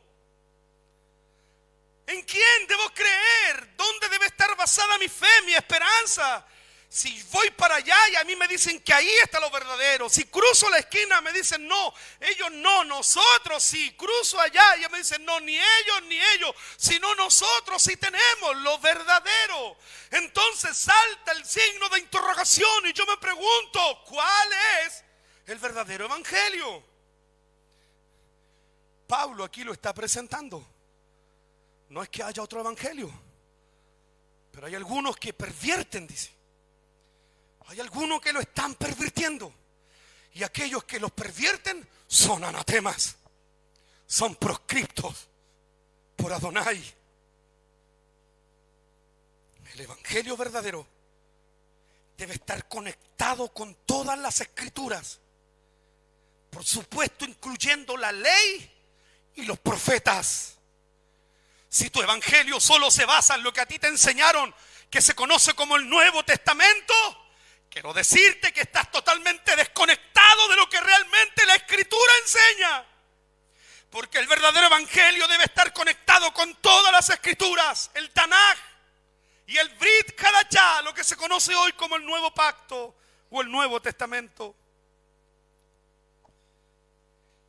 ¿En quién debo creer? ¿Dónde debe estar basada mi fe, mi esperanza? Si voy para allá y a mí me dicen que ahí está lo verdadero, si cruzo la esquina me dicen no, ellos no, nosotros sí, cruzo allá y ellos me dicen no, ni ellos, sino nosotros sí tenemos lo verdadero. Entonces salta el signo de interrogación y yo me pregunto, ¿cuál es el verdadero evangelio? Pablo aquí lo está presentando. No es que haya otro evangelio, pero hay algunos que pervierten, dice. Hay algunos que lo están pervirtiendo. Y aquellos que los pervierten son anatemas. Son proscriptos por Adonai. El evangelio verdadero debe estar conectado con todas las escrituras. Por supuesto, incluyendo la ley y los profetas. Si tu evangelio solo se basa en lo que a ti te enseñaron, que se conoce como el Nuevo Testamento, quiero decirte que estás totalmente desconectado de lo que realmente la Escritura enseña. Porque el verdadero evangelio debe estar conectado con todas las Escrituras, el Tanaj y el Brit Hadashah, lo que se conoce hoy como el Nuevo Pacto o el Nuevo Testamento.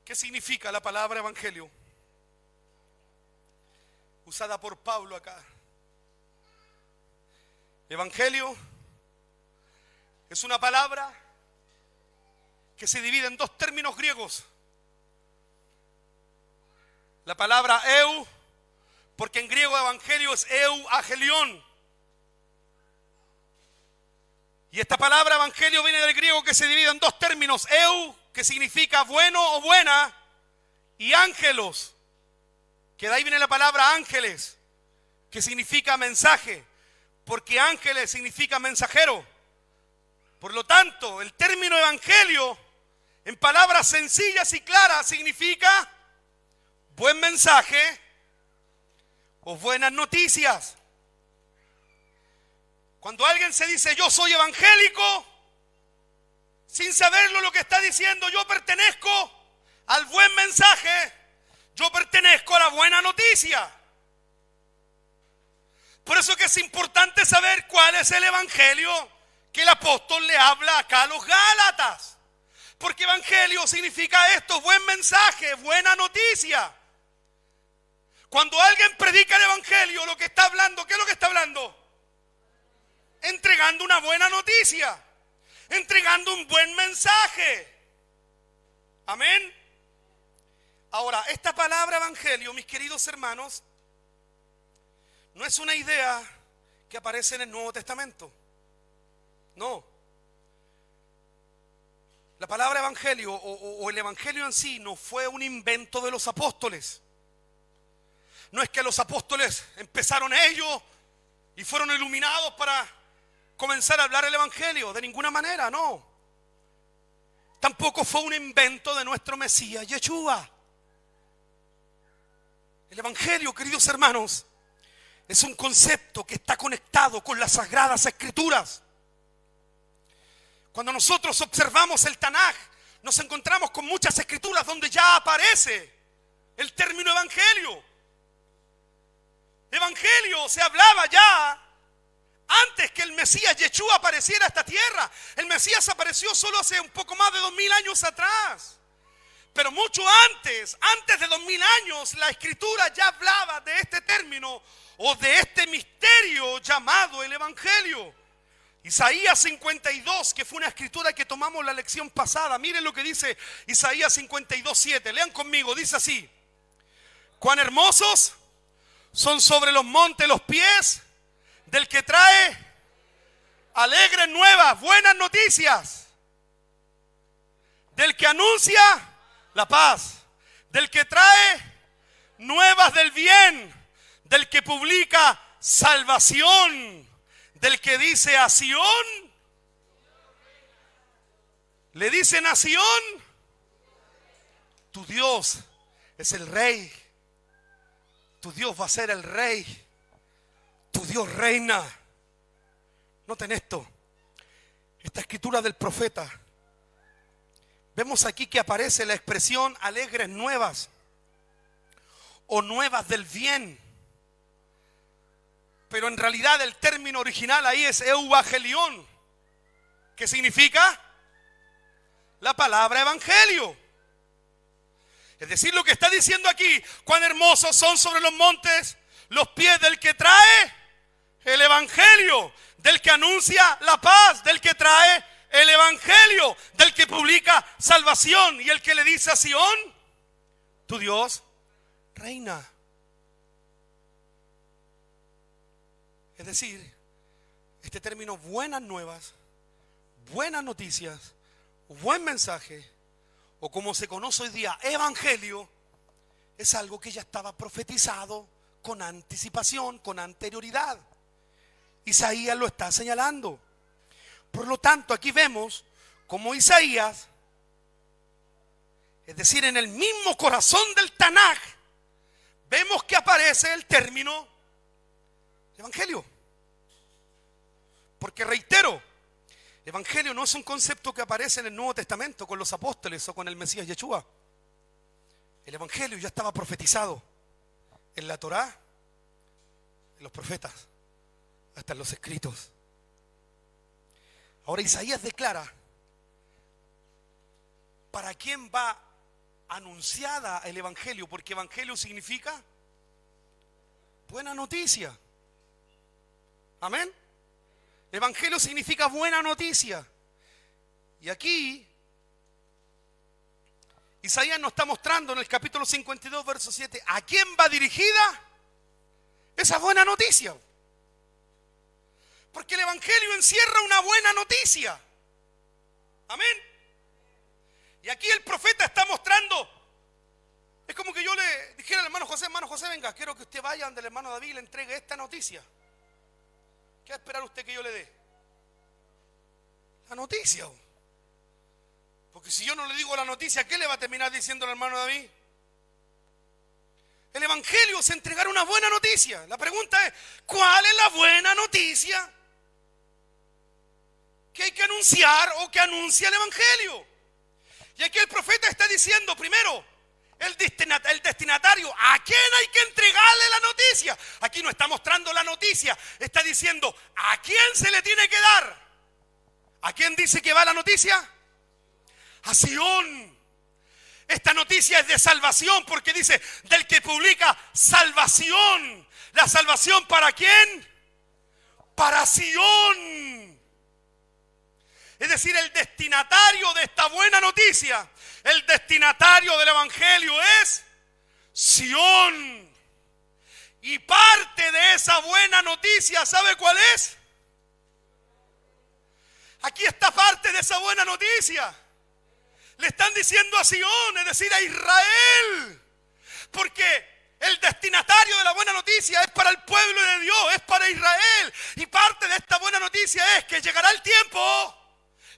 ¿Qué significa la palabra evangelio? Usada por Pablo acá. Evangelio es una palabra que se divide en dos términos griegos. La palabra eu, porque en griego evangelio es eu agelion. Y esta palabra evangelio viene del griego que se divide en dos términos. Eu, que significa bueno o buena, y ángelos, que de ahí viene la palabra ángeles, que significa mensaje, porque ángeles significa mensajero. Por lo tanto, el término evangelio, en palabras sencillas y claras, significa buen mensaje o buenas noticias. Cuando alguien se dice yo soy evangélico, sin saberlo lo que está diciendo, yo pertenezco al buen mensaje, yo pertenezco a la buena noticia. Por eso que es importante saber cuál es el evangelio que el apóstol le habla acá a los Gálatas. Porque evangelio significa esto, buen mensaje, buena noticia. Cuando alguien predica el evangelio, lo que está hablando, ¿qué es lo que está hablando? Entregando una buena noticia, entregando un buen mensaje. Amén. Ahora, esta palabra evangelio, mis queridos hermanos, no es una idea que aparece en el Nuevo Testamento. No. La palabra evangelio o el evangelio en sí no fue un invento de los apóstoles. No es que los apóstoles empezaron ellos y fueron iluminados para comenzar a hablar el evangelio. De ninguna manera, no. Tampoco fue un invento de nuestro Mesías Yeshua. El evangelio, queridos hermanos, es un concepto que está conectado con las Sagradas Escrituras. Cuando nosotros observamos el Tanaj, nos encontramos con muchas escrituras donde ya aparece el término evangelio. Evangelio se hablaba ya antes que el Mesías Yeshua apareciera a esta tierra. El Mesías apareció solo hace un poco más de 2000 años atrás. Pero mucho antes de 2000 años, la escritura ya hablaba de este término o de este misterio llamado el evangelio. Isaías 52, que fue una escritura que tomamos la lección pasada. Miren lo que dice Isaías 52:7. Lean conmigo, dice así: cuán hermosos son sobre los montes los pies del que trae alegres nuevas, buenas noticias, del que anuncia la paz, del que trae nuevas del bien, del que publica salvación, del que dice a Sión, le dice nación, tu Dios es el rey, tu Dios va a ser el rey, tu Dios reina. Noten esto, esta escritura del profeta. Vemos aquí que aparece la expresión alegres nuevas o nuevas del bien. Pero en realidad el término original ahí es euangelión, que significa la palabra evangelio. Es decir, lo que está diciendo aquí: cuán hermosos son sobre los montes los pies del que trae el evangelio, del que anuncia la paz, del que trae el evangelio, del que publica salvación, y el que le dice a Sión, tu Dios reina. Es decir, este término buenas nuevas, buenas noticias, buen mensaje, o como se conoce hoy día, evangelio, es algo que ya estaba profetizado con anticipación, con anterioridad. Isaías lo está señalando. Por lo tanto, aquí vemos como Isaías, es decir, en el mismo corazón del Tanaj, vemos que aparece el término evangelio. Porque reitero, evangelio no es un concepto que aparece en el Nuevo Testamento con los apóstoles o con el Mesías Yeshua. El evangelio ya estaba profetizado en la Torá, en los profetas, hasta en los escritos. Ahora Isaías declara para quién va anunciada el evangelio, porque evangelio significa buena noticia. Amén. Evangelio significa buena noticia. Y aquí Isaías nos está mostrando en el capítulo 52, verso 7, ¿a quién va dirigida esa buena noticia? Porque el evangelio encierra una buena noticia. Amén. Y aquí el profeta está mostrando, es como que yo le dijera al hermano José, venga, quiero que usted vaya donde el hermano David le entregue esta noticia. ¿Qué va a esperar usted que yo le dé? La noticia. Porque si yo no le digo la noticia, ¿qué le va a terminar diciendo el hermano David? El evangelio es entregar una buena noticia. La pregunta es, ¿cuál es la buena noticia que hay que anunciar o que anuncia el evangelio? Y aquí el profeta está diciendo, primero, el destinatario, ¿a quién hay que entregarle la noticia? Aquí no está mostrando la noticia, está diciendo, ¿a quién se le tiene que dar? ¿A quién dice que va la noticia? A Sión. Esta noticia es de salvación porque dice, del que publica salvación. ¿La salvación para quién? Para Sión. Es decir, el destinatario de esta buena noticia, el destinatario del evangelio es Sión. Y parte de esa buena noticia, ¿sabe cuál es? Aquí está parte de esa buena noticia. Le están diciendo a Sion, es decir, a Israel. Porque el destinatario de la buena noticia es para el pueblo de Dios, es para Israel. Y parte de esta buena noticia es que llegará el tiempo,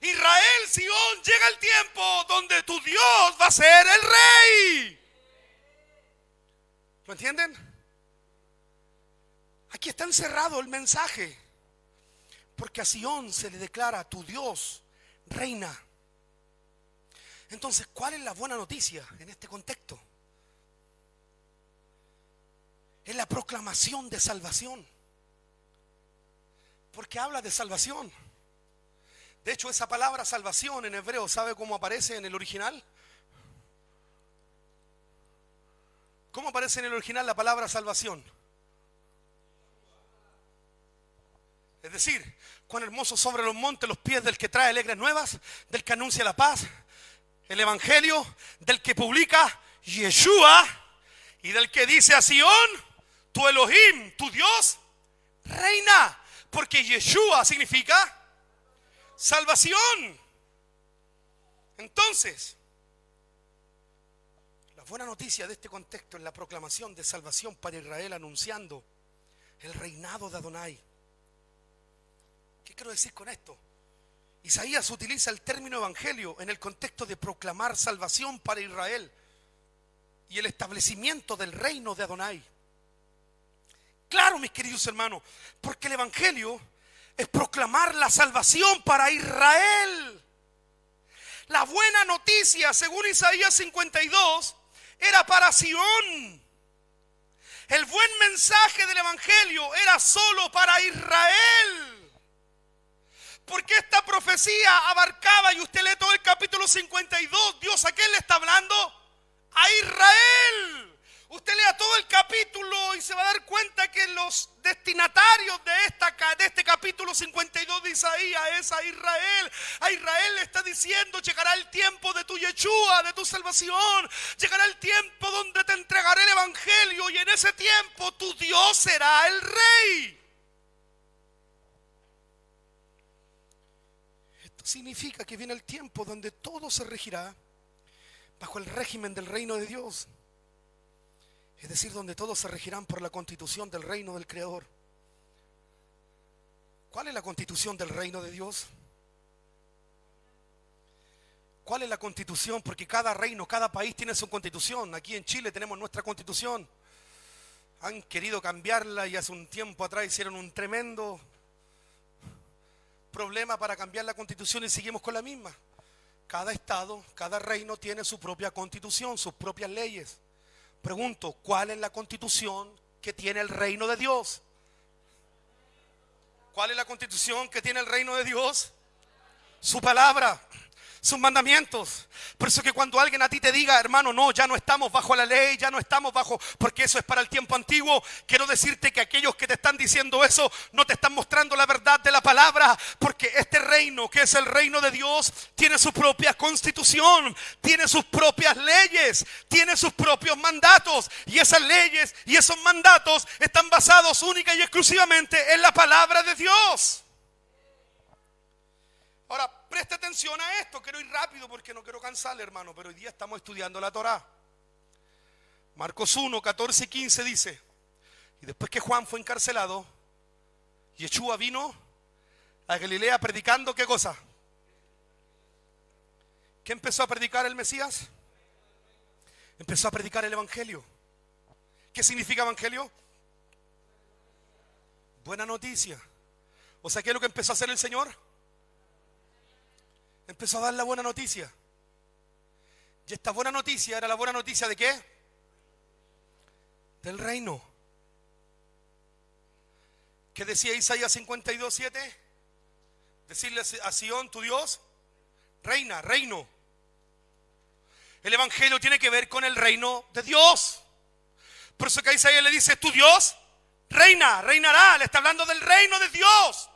Israel, Sion, llega el tiempo donde tu Dios va a ser el rey. ¿Lo entienden? Aquí está encerrado el mensaje. Porque a Sion se le declara: tu Dios reina. Entonces, ¿cuál es la buena noticia en este contexto? Es la proclamación de salvación. Porque habla de salvación. De hecho, esa palabra salvación en hebreo, ¿sabe cómo aparece en el original? ¿Cómo aparece en el original la palabra salvación? Es decir, cuán hermosos sobre los montes los pies del que trae alegres nuevas, del que anuncia la paz, el evangelio, del que publica Yeshua y del que dice a Sion: tu Elohim, tu Dios, reina. Porque Yeshua significa salvación. Entonces, la buena noticia de este contexto es la proclamación de salvación para Israel, anunciando el reinado de Adonai. ¿Qué quiero decir con esto? Isaías utiliza el término evangelio en el contexto de proclamar salvación para Israel y el establecimiento del reino de Adonai. Claro, mis queridos hermanos, porque el evangelio es proclamar la salvación para Israel. La buena noticia, según Isaías 52, era para Sion. El buen mensaje del evangelio era solo para Israel. Porque esta profecía abarcaba, y usted lee todo el capítulo 52, Dios ¿a quién le está hablando? A Israel. Usted lea todo el capítulo y se va a dar cuenta que los destinatarios de este capítulo 52 de Isaías es a Israel. A Israel le está diciendo: llegará el tiempo de tu Yeshua, de tu salvación. Llegará el tiempo donde te entregaré el evangelio y en ese tiempo tu Dios será el rey. Esto significa que viene el tiempo donde todo se regirá bajo el régimen del reino de Dios. Es decir, donde todos se regirán por la constitución del reino del Creador. ¿Cuál es la constitución del reino de Dios? ¿Cuál es la constitución? Porque cada reino, cada país tiene su constitución. Aquí en Chile tenemos nuestra constitución. Han querido cambiarla y hace un tiempo atrás hicieron un tremendo problema para cambiar la constitución y seguimos con la misma. Cada estado, cada reino tiene su propia constitución, sus propias leyes. Pregunto, ¿cuál es la constitución que tiene el reino de Dios? ¿Cuál es la constitución que tiene el reino de Dios? Su palabra, sus mandamientos. Por eso que cuando alguien a ti te diga: hermano, no, ya no estamos bajo la ley, ya no estamos bajo, porque eso es para el tiempo antiguo, quiero decirte que aquellos que te están diciendo eso no te están mostrando la verdad de la palabra. Porque este reino, que es el reino de Dios, tiene su propia constitución, tiene sus propias leyes, tiene sus propios mandatos. Y esas leyes y esos mandatos están basados única y exclusivamente en la palabra de Dios. Ahora, preste atención a esto. Quiero ir rápido porque no quiero cansarle, hermano, pero hoy día estamos estudiando la Torá. Marcos 1, 14 y 15 dice: y después que Juan fue encarcelado, Yeshua vino a Galilea predicando, ¿qué cosa? ¿Qué empezó a predicar el Mesías? Empezó a predicar el evangelio. ¿Qué significa evangelio? Buena noticia. O sea, ¿qué es lo que empezó a hacer el Señor? Empezó a dar la buena noticia. Y esta buena noticia era la buena noticia ¿de qué? Del reino. ¿Qué decía Isaías 52, 7? Decirle a Sion: tu Dios reina, reino. El evangelio tiene que ver con el reino de Dios. Por eso que a Isaías le dice: tu Dios reina, reinará. Le está hablando del reino de Dios.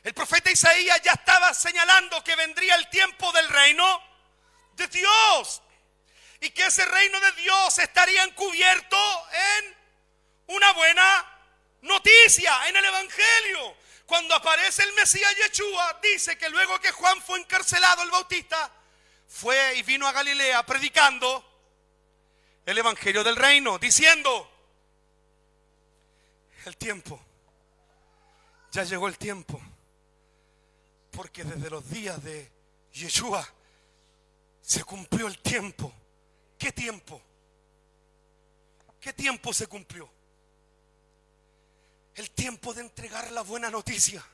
El profeta Isaías ya estaba señalando que vendría el tiempo del reino de Dios y que ese reino de Dios estaría encubierto en una buena noticia en el Evangelio. Cuando aparece el Mesías Yeshua, dice que luego que Juan fue encarcelado, el Bautista fue y vino a Galilea predicando el Evangelio del reino, diciendo: el tiempo, ya llegó el tiempo, porque desde los días de Yeshua se cumplió el tiempo. ¿Qué tiempo? ¿Qué tiempo se cumplió? El tiempo de entregar la buena noticia.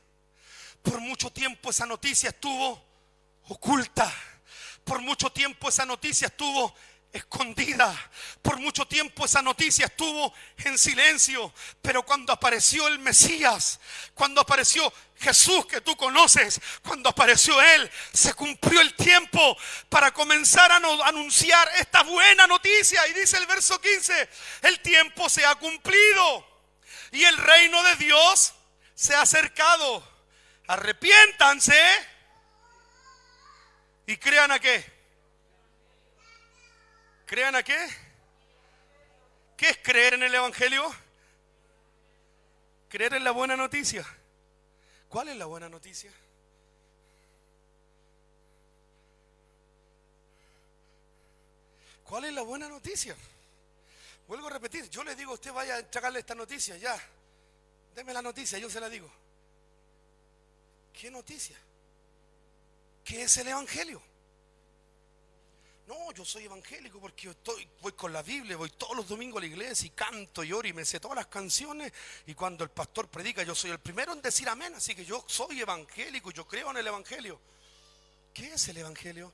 Por mucho tiempo esa noticia estuvo oculta. Por mucho tiempo esa noticia estuvo escondida. Por mucho tiempo esa noticia estuvo en silencio. Pero cuando apareció el Mesías, cuando apareció Jesús que tú conoces, cuando apareció Él, se cumplió el tiempo para comenzar a anunciar esta buena noticia. Y dice el verso 15: el tiempo se ha cumplido y el reino de Dios se ha acercado. Arrepiéntanse y crean a qué. ¿Crean a qué? ¿Qué es creer en el Evangelio? Creer en la buena noticia. ¿Cuál es la buena noticia? ¿Cuál es la buena noticia? Vuelvo a repetir, yo le digo a usted: vaya a entregarle esta noticia, ya. Deme la noticia, yo se la digo. ¿Qué noticia? ¿Qué es el Evangelio? No, yo soy evangélico porque voy con la Biblia, voy todos los domingos a la iglesia y canto y oro y me sé todas las canciones, y cuando el pastor predica yo soy el primero en decir amén, así que yo soy evangélico, yo creo en el Evangelio. ¿Qué es el Evangelio?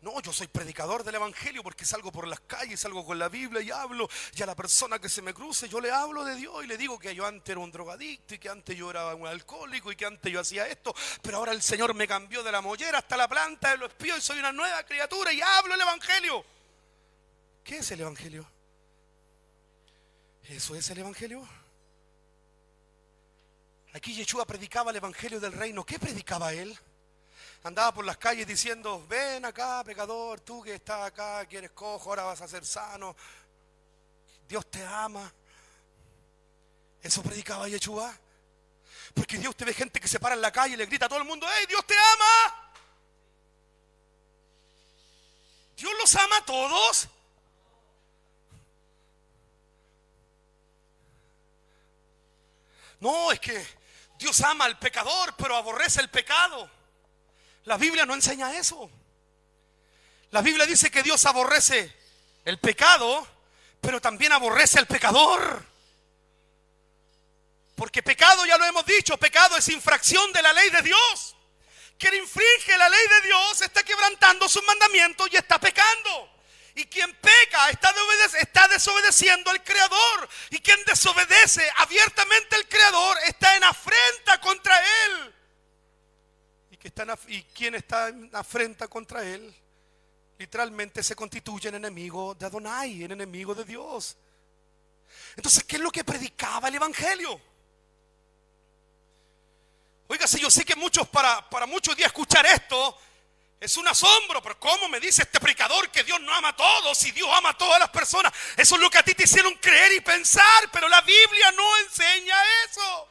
No, yo soy predicador del Evangelio porque salgo por las calles, salgo con la Biblia y hablo, y a la persona que se me cruce yo le hablo de Dios y le digo que yo antes era un drogadicto y que antes yo era un alcohólico y que antes yo hacía esto, pero ahora el Señor me cambió de la mollera hasta la planta de los pies y soy una nueva criatura y hablo el Evangelio. ¿Qué es el Evangelio? ¿Eso es el Evangelio? Aquí Yeshua predicaba el Evangelio del reino. ¿Qué predicaba Él? Andaba por las calles diciendo: ven acá, pecador, tú que estás acá, que eres cojo, ahora vas a ser sano. Dios te ama. Eso predicaba Yeshua. Porque Dios, usted ve gente que se para en la calle y le grita a todo el mundo: ¡hey, Dios te ama! ¿Dios los ama a todos? No, es que Dios ama al pecador, pero aborrece el pecado. La Biblia no enseña eso. La Biblia dice que Dios aborrece el pecado, pero también aborrece al pecador. Porque pecado, ya lo hemos dicho, pecado es infracción de la ley de Dios. Quien infringe la ley de Dios está quebrantando sus mandamientos y está pecando. Y quien peca está desobedeciendo al Creador. Y quien desobedece abiertamente al Creador está en afrenta contra Él. Y quien está en afrenta contra Él, literalmente se constituye en enemigo de Adonai, en enemigo de Dios. Entonces, ¿qué es lo que predicaba el Evangelio? Oiga, si yo sé que para muchos días escuchar esto es un asombro, pero ¿cómo me dice este predicador que Dios no ama a todos y Dios ama a todas las personas? Eso es lo que a ti te hicieron creer y pensar, pero la Biblia no enseña eso.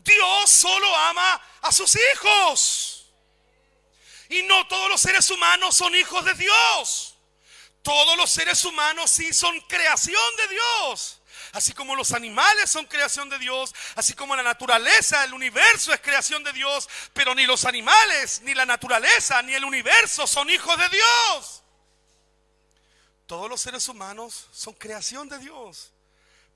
Dios solo ama a sus hijos. Y no todos los seres humanos son hijos de Dios. Todos los seres humanos sí son creación de Dios. Así como los animales son creación de Dios, así como la naturaleza, el universo es creación de Dios, pero ni los animales, ni la naturaleza, ni el universo son hijos de Dios. Todos los seres humanos son creación de Dios,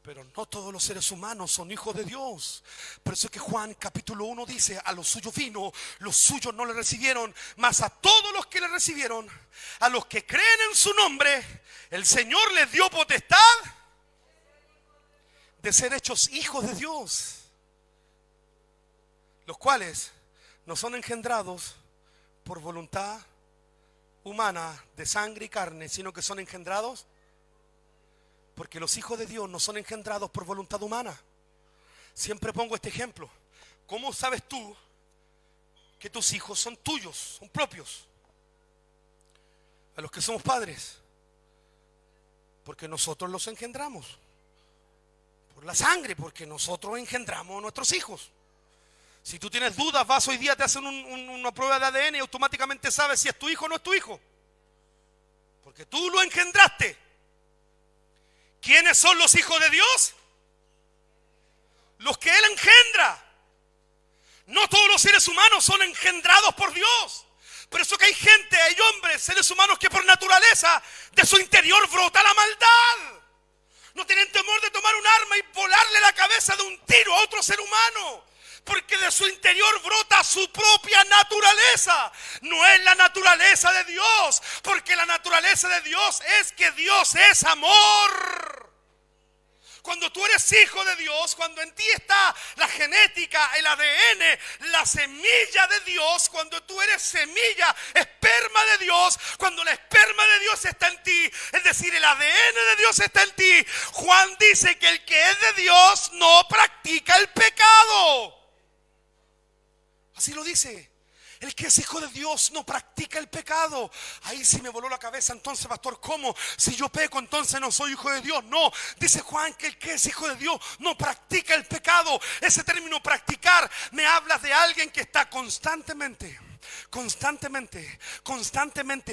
pero no todos los seres humanos son hijos de Dios. Por eso es que Juan capítulo 1 dice: a los suyos vino, los suyos no le recibieron, mas a todos los que le recibieron, a los que creen en su nombre, el Señor les dio potestad de ser hechos hijos de Dios, los cuales no son engendrados por voluntad humana de sangre y carne, sino que son engendrados porque los hijos de Dios no son engendrados por voluntad humana. Siempre pongo este ejemplo. ¿Cómo sabes tú que tus hijos son tuyos, son propios? A los que somos padres, Porque nosotros los engendramos. Por la sangre, porque nosotros engendramos a nuestros hijos. Si tú tienes dudas, vas hoy día, te hacen una prueba de ADN y automáticamente sabes si es tu hijo o no es tu hijo. Porque tú lo engendraste. ¿Quiénes son los hijos de Dios? Los que Él engendra. No todos los seres humanos son engendrados por Dios. Por eso que hay gente, hay hombres, seres humanos que por naturaleza de su interior brota la maldad. No tienen temor de tomar un arma y volarle la cabeza de un tiro a otro ser humano. Porque de su interior brota su propia naturaleza. No es la naturaleza de Dios. Porque la naturaleza de Dios es que Dios es amor. Cuando tú eres hijo de Dios, cuando en ti está la genética, el ADN, la semilla de Dios, cuando tú eres semilla, esperma de Dios, cuando la esperma de Dios está en ti, es decir, el ADN de Dios está en ti, Juan dice que el que es de Dios no practica el pecado. Así lo dice. El que es hijo de Dios no practica el pecado. Ahí sí me voló la cabeza. Entonces, pastor, ¿cómo? Si yo peco, entonces no soy hijo de Dios. No, dice Juan que el que es hijo de Dios no practica el pecado. Ese término practicar me habla de alguien que está constantemente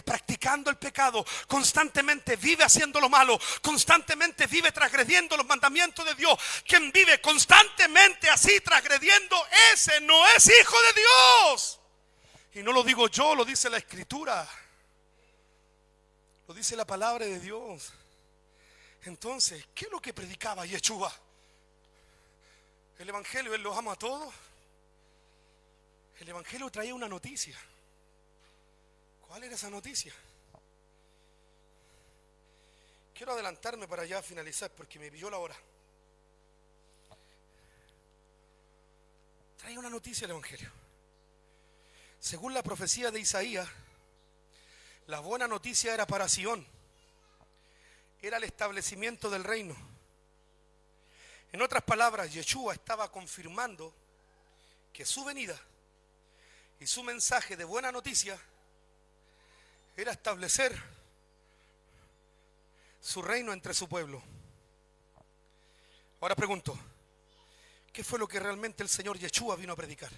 practicando el pecado, constantemente vive haciendo lo malo, constantemente vive transgrediendo los mandamientos de Dios. Quien vive constantemente así transgrediendo, ese no es hijo de Dios. Y no lo digo yo, lo dice la Escritura, lo dice la palabra de Dios. Entonces, ¿qué es lo que predicaba Yeshua? El Evangelio, Él los ama a todos. El Evangelio traía una noticia. ¿Cuál era esa noticia? Quiero adelantarme para ya finalizar porque me pilló la hora. Traía una noticia el Evangelio. Según la profecía de Isaías, la buena noticia era para Sión. Era el establecimiento del reino. En otras palabras, Yeshua estaba confirmando que su venida y su mensaje de buena noticia era establecer su reino entre su pueblo. Ahora pregunto, ¿qué fue lo que realmente el Señor Yeshua vino a predicar?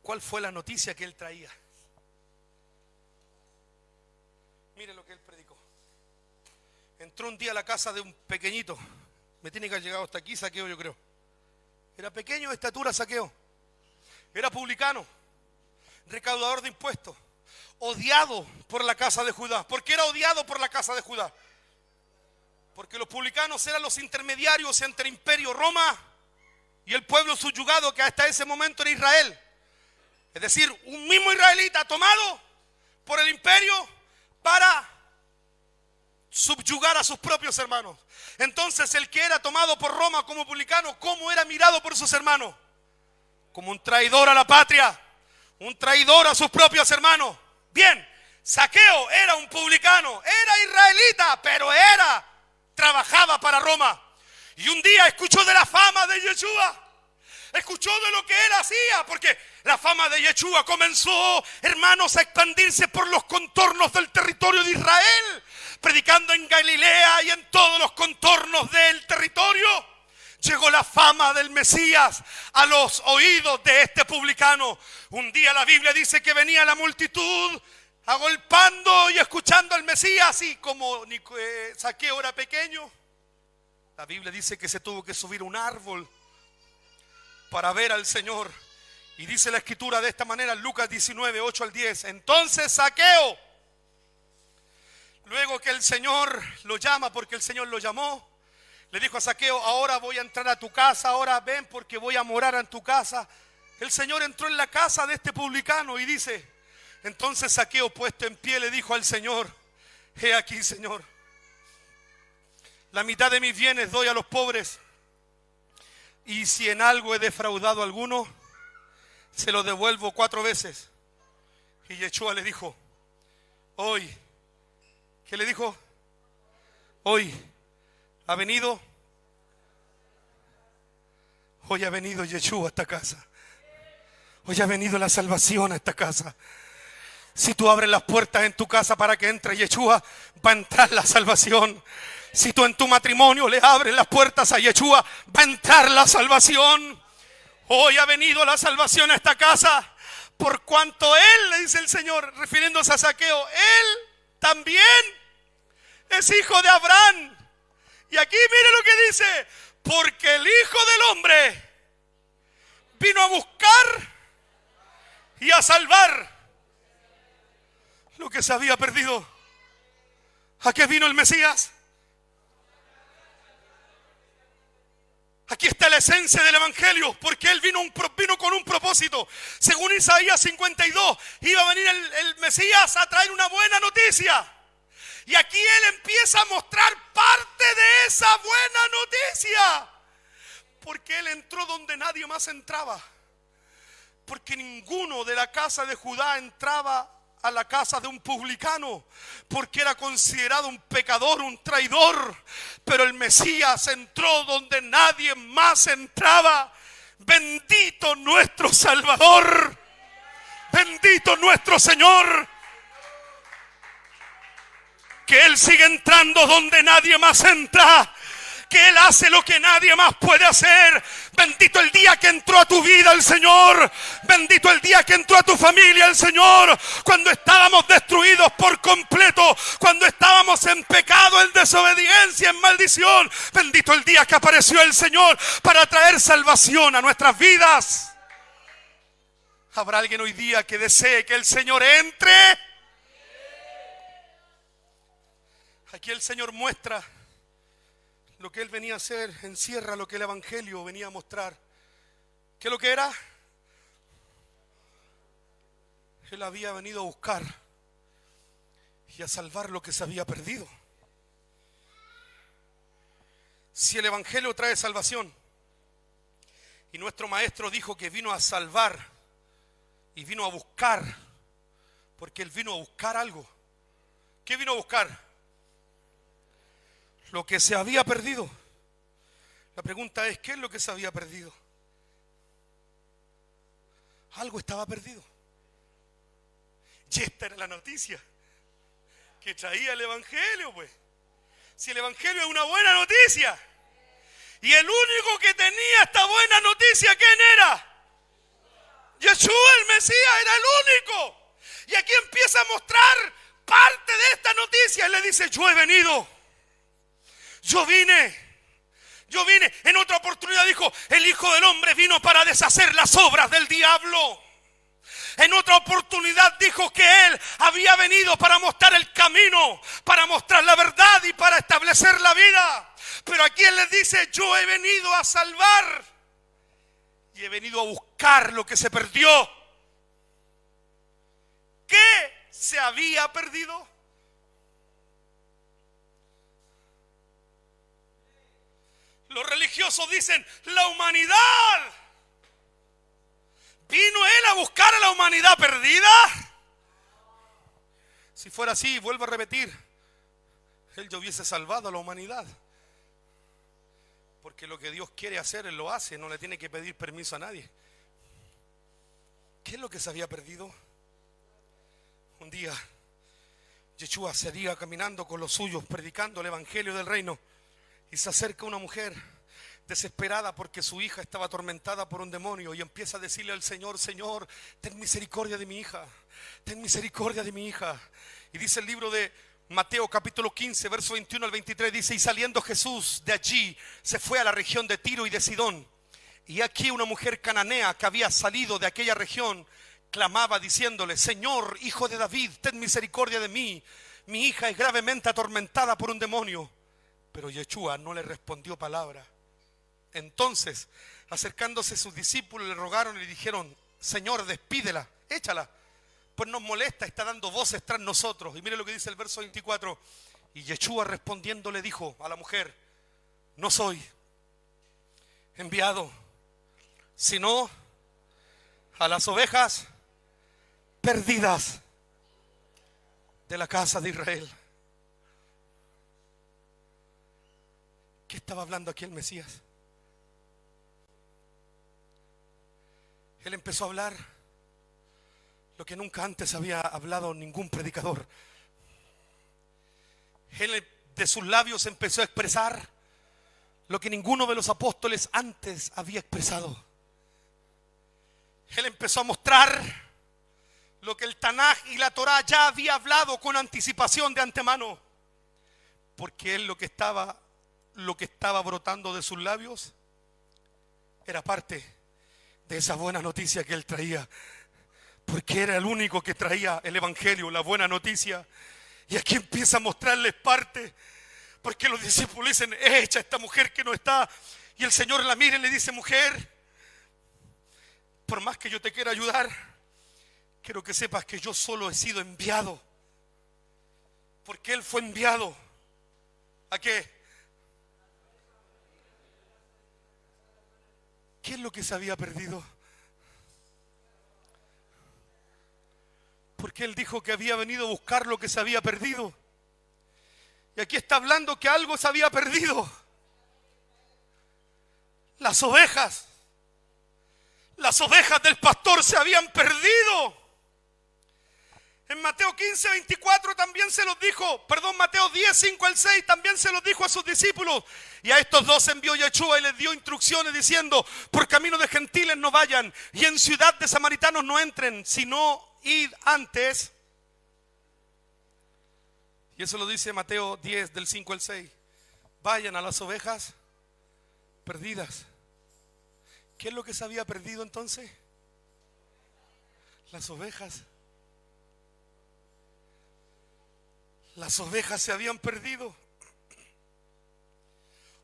¿Cuál fue la noticia que Él traía? Mire lo que Él predicó. Entró un día a la casa de un pequeñito. Me tiene que haber llegado hasta aquí, Zaqueo, yo creo. Era pequeño de estatura, Zaqueo. Era publicano, recaudador de impuestos, odiado por la casa de Judá. ¿Por qué era odiado por la casa de Judá? Porque los publicanos eran los intermediarios entre el imperio Roma y el pueblo subyugado que hasta ese momento era Israel. Es decir, un mismo israelita tomado por el imperio para subyugar a sus propios hermanos. Entonces el que era tomado por Roma como publicano, ¿cómo era mirado por sus hermanos? Como un traidor a la patria, un traidor a sus propios hermanos. Bien, Zaqueo era un publicano, era israelita, pero trabajaba para Roma. Y un día escuchó de la fama de Yeshua. Escuchó de lo que Él hacía, porque la fama de Yeshua comenzó, hermanos, a expandirse por los contornos del territorio de Israel, predicando en Galilea y en todos los contornos del territorio. Llegó la fama del Mesías a los oídos de este publicano. Un día la Biblia dice que venía la multitud agolpando y escuchando al Mesías, y como Zaqueo era pequeño, la Biblia dice que se tuvo que subir a un árbol para ver al Señor. Y dice la Escritura de esta manera, Lucas 19, 8 al 10. Entonces Zaqueo, luego que el Señor lo llama, porque el Señor lo llamó, le dijo a Zaqueo: ahora voy a entrar a tu casa, ahora ven porque voy a morar en tu casa. El Señor entró en la casa de este publicano y dice, entonces Zaqueo, puesto en pie, le dijo al Señor: he aquí, Señor, la mitad de mis bienes doy a los pobres, y si en algo he defraudado a alguno, se lo devuelvo 4 veces. Y Yeshua le dijo: hoy, ¿qué le dijo? Hoy ha venido Yeshua a esta casa. Hoy ha venido la salvación a esta casa. Si tú abres las puertas en tu casa para que entre Yeshua, va a entrar la salvación. Si tú en tu matrimonio le abres las puertas a Yeshua, va a entrar la salvación. Hoy ha venido la salvación a esta casa, por cuanto Él, le dice el Señor, refiriéndose a Zaqueo, Él también es hijo de Abraham. Y aquí mire lo que dice, porque el Hijo del Hombre vino a buscar y a salvar lo que se había perdido. ¿A qué vino el Mesías? Aquí está la esencia del Evangelio, porque Él vino con un propósito. Según Isaías 52, iba a venir el Mesías a traer una buena noticia. Y aquí Él empieza a mostrar parte de esa buena noticia. Porque Él entró donde nadie más entraba. Porque ninguno de la casa de Judá entraba a la casa de un publicano, porque era considerado un pecador, un traidor. Pero el Mesías entró donde nadie más entraba. Bendito nuestro Salvador, bendito nuestro Señor, que Él sigue entrando donde nadie más entra, que Él hace lo que nadie más puede hacer. Bendito el día que entró a tu vida el Señor. Bendito el día que entró a tu familia el Señor. Cuando estábamos destruidos por completo, cuando estábamos en pecado, en desobediencia, en maldición. Bendito el día que apareció el Señor para traer salvación a nuestras vidas. ¿Habrá alguien hoy día que desee que el Señor entre? Aquí el Señor muestra lo que Él venía a hacer, encierra lo que el Evangelio venía a mostrar. ¿Qué es lo que era? Él había venido a buscar y a salvar lo que se había perdido. Si el Evangelio trae salvación, y nuestro Maestro dijo que vino a salvar y vino a buscar, porque Él vino a buscar algo. ¿Qué vino a buscar? Lo que se había perdido. La pregunta es, ¿qué es lo que se había perdido? Algo estaba perdido. Y esta era la noticia que traía el Evangelio, pues. Si el Evangelio es una buena noticia, y el único que tenía esta buena noticia, ¿quién era? Yeshua, el Mesías, era el único. Y aquí empieza a mostrar parte de esta noticia. Él le dice, yo he venido. Yo vine. En otra oportunidad dijo, el Hijo del Hombre vino para deshacer las obras del diablo. En otra oportunidad dijo que Él había venido para mostrar el camino, para mostrar la verdad y para establecer la vida. Pero aquí Él les dice, yo he venido a salvar y he venido a buscar lo que se perdió. ¿Qué se había perdido? Los religiosos dicen, la humanidad. ¿Vino Él a buscar a la humanidad perdida? Si fuera así, vuelvo a repetir, Él ya hubiese salvado a la humanidad. Porque lo que Dios quiere hacer, Él lo hace, no le tiene que pedir permiso a nadie. ¿Qué es lo que se había perdido? Un día, Yeshua seguía caminando con los suyos, predicando el Evangelio del Reino. Y se acerca una mujer desesperada porque su hija estaba atormentada por un demonio y empieza a decirle al Señor, Señor, ten misericordia de mi hija, ten misericordia de mi hija. Y dice el libro de Mateo capítulo 15, verso 21 al 23, dice, y saliendo Jesús de allí, se fue a la región de Tiro y de Sidón. Y aquí una mujer cananea que había salido de aquella región, clamaba diciéndole, Señor, hijo de David, ten misericordia de mí, mi hija es gravemente atormentada por un demonio. Pero Yeshua no le respondió palabra. Entonces, acercándose sus discípulos, le rogaron y le dijeron, Señor, despídela, échala, pues nos molesta, está dando voces tras nosotros. Y mire lo que dice el verso 24. Y Yeshua respondiendo le dijo a la mujer, no soy enviado, sino a las ovejas perdidas de la casa de Israel. ¿Qué estaba hablando aquí el Mesías? Él empezó a hablar lo que nunca antes había hablado ningún predicador. Él de sus labios empezó a expresar lo que ninguno de los apóstoles antes había expresado. Él empezó a mostrar lo que el Tanaj y la Torá ya había hablado con anticipación de antemano. Porque él lo que estaba brotando de sus labios era parte de esa buena noticia que él traía. Porque era el único que traía el evangelio, la buena noticia. Y aquí empieza a mostrarles parte. Porque los discípulos dicen, echa esta mujer que no está. Y el Señor la mira y le dice, mujer, por más que yo te quiera ayudar, quiero que sepas que yo solo he sido enviado. Porque Él fue enviado. ¿A qué? ¿Qué es lo que se había perdido? Porque Él dijo que había venido a buscar lo que se había perdido. Y aquí está hablando que algo se había perdido. Las ovejas del pastor se habían perdido. En Mateo 15, 24 también se los dijo, Mateo 10, 5 al 6 también se los dijo a sus discípulos. Y a estos dos envió Yeshua y les dio instrucciones diciendo, por camino de gentiles no vayan y en ciudad de samaritanos no entren, sino id antes. Y eso lo dice Mateo 10 del 5 al 6. Vayan a las ovejas perdidas. ¿Qué es lo que se había perdido entonces? Las ovejas. Las ovejas se habían perdido.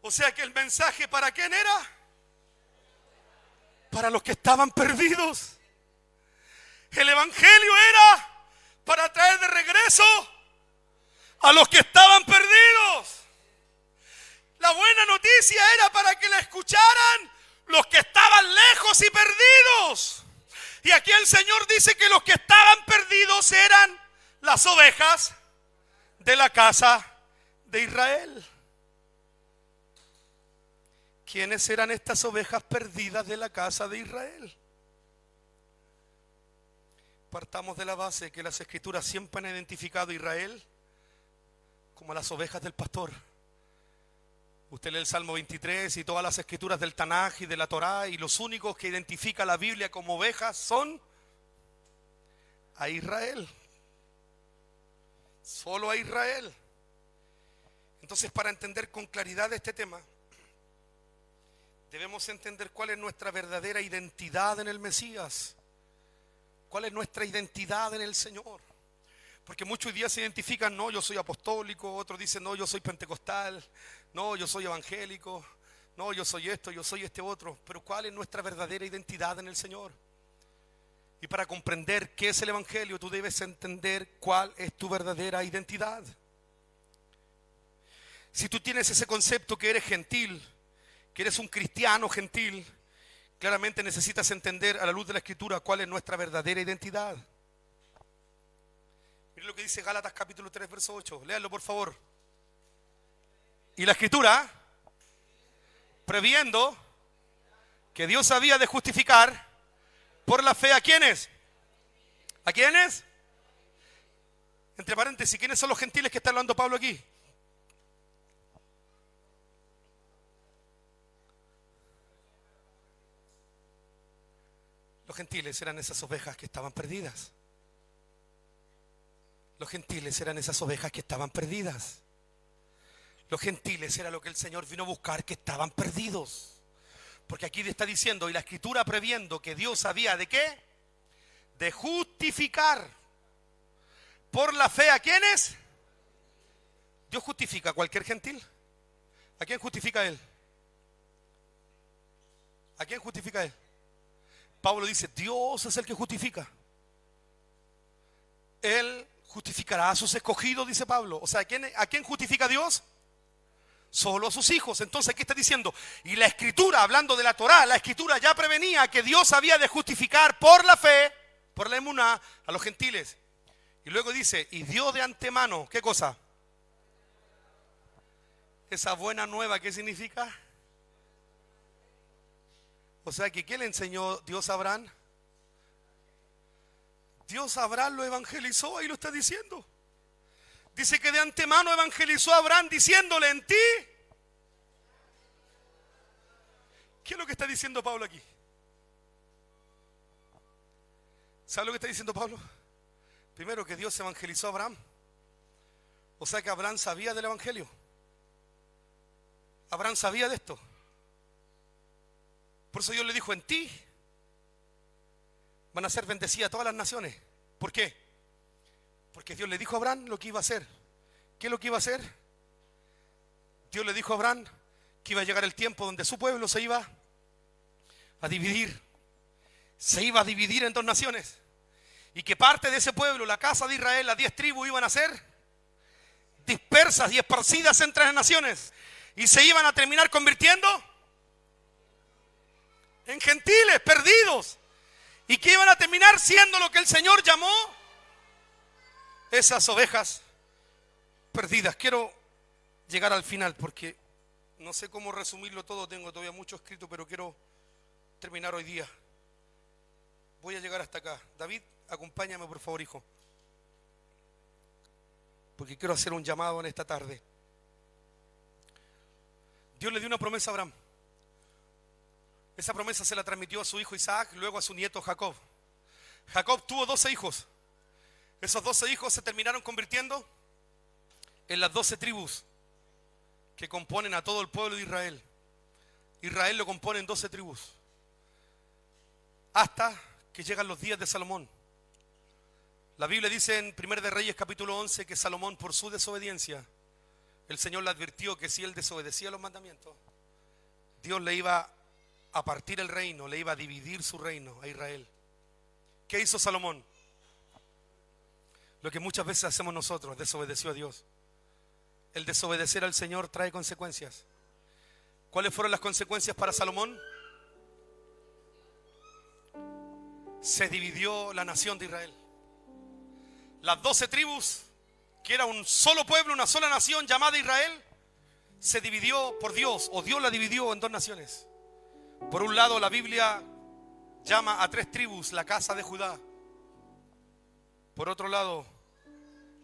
O sea que el mensaje, ¿para quién era? Para los que estaban perdidos. El evangelio era para traer de regreso a los que estaban perdidos. La buena noticia era para que la escucharan los que estaban lejos y perdidos. Y aquí el Señor dice que los que estaban perdidos eran las ovejas de la casa de Israel. ¿Quiénes eran estas ovejas perdidas de la casa de Israel? Partamos de la base que las escrituras siempre han identificado a Israel como las ovejas del pastor. Usted lee el Salmo 23 y todas las escrituras del Tanaj y de la Torá, y los únicos que identifica la Biblia como ovejas son a Israel. Solo a Israel. Entonces, para entender con claridad este tema, debemos entender cuál es nuestra verdadera identidad en el Mesías. ¿Cuál es nuestra identidad en el Señor? Porque muchos hoy día se identifican, no, yo soy apostólico, otros dicen, no, yo soy pentecostal, no, yo soy evangélico, no, yo soy esto, yo soy este otro. Pero ¿cuál es nuestra verdadera identidad en el Señor? Y para comprender qué es el evangelio, tú debes entender cuál es tu verdadera identidad. Si tú tienes ese concepto que eres gentil, que eres un cristiano gentil, claramente necesitas entender a la luz de la Escritura cuál es nuestra verdadera identidad. Miren lo que dice Gálatas capítulo 3, verso 8. Léanlo por favor. Y la Escritura, previendo que Dios había de justificar por la fe, ¿a quiénes? ¿A quiénes? Entre paréntesis, ¿quiénes son los gentiles que está hablando Pablo aquí? Los gentiles eran esas ovejas que estaban perdidas. Los gentiles eran esas ovejas que estaban perdidas. Los gentiles era lo que el Señor vino a buscar, que estaban perdidos. Porque aquí le está diciendo, y la Escritura previendo que Dios había de qué? De justificar por la fe, ¿a quiénes? Dios justifica a cualquier gentil. ¿A quién justifica Él? ¿A quién justifica Él? Pablo dice, Dios es el que justifica. Él justificará a sus escogidos, dice Pablo. O sea, ¿a quién justifica Dios? Solo a sus hijos. Entonces, ¿qué está diciendo? Y la Escritura, hablando de la Torá, la Escritura ya prevenía que Dios había de justificar por la fe, por la emuná, a los gentiles. Y luego dice, y dio de antemano, ¿qué cosa? Esa buena nueva, ¿qué significa? O sea, que ¿qué le enseñó Dios a Abraham? Dios a Abraham lo evangelizó, ahí lo está diciendo. Dice que de antemano evangelizó a Abraham diciéndole: en ti. ¿Qué es lo que está diciendo Pablo aquí? ¿Sabe lo que está diciendo Pablo? Primero, que Dios evangelizó a Abraham. O sea que Abraham sabía del evangelio. Abraham sabía de esto. Por eso Dios le dijo: en ti van a ser bendecidas todas las naciones. ¿Por qué? Porque Dios le dijo a Abraham lo que iba a hacer. ¿Qué es lo que iba a hacer? Dios le dijo a Abraham que iba a llegar el tiempo donde su pueblo se iba a dividir. Se iba a dividir en dos naciones. Y que parte de ese pueblo, la casa de Israel, las 10 tribus, iban a ser dispersas y esparcidas entre las naciones. Y se iban a terminar convirtiendo en gentiles, perdidos. Y que iban a terminar siendo lo que el Señor llamó esas ovejas perdidas. Quiero llegar al final porque no sé cómo resumirlo todo. Tengo todavía mucho escrito, pero quiero terminar hoy día. Voy a llegar hasta acá. David, acompáñame por favor, hijo, porque quiero hacer un llamado en esta tarde. Dios le dio una promesa a Abraham. Esa promesa se la transmitió a su hijo Isaac, luego a su nieto Jacob. Jacob tuvo 12 hijos. Esos 12 hijos se terminaron convirtiendo en las 12 tribus que componen a todo el pueblo de Israel. Israel lo componen 12 tribus. Hasta que llegan los días de Salomón. La Biblia dice en 1 de Reyes capítulo 11 que Salomón, por su desobediencia, el Señor le advirtió que si él desobedecía los mandamientos, Dios le iba a partir el reino, le iba a dividir su reino a Israel. ¿Qué hizo Salomón? Lo que muchas veces hacemos nosotros: desobedeció a Dios. El desobedecer al Señor trae consecuencias. ¿Cuáles fueron las consecuencias para Salomón? Se dividió la nación de Israel. Las 12 tribus, que era un solo pueblo, una sola nación llamada Israel, se dividió por Dios, o Dios la dividió en dos naciones. Por un lado, la Biblia llama a 3 tribus la casa de Judá. Por otro lado,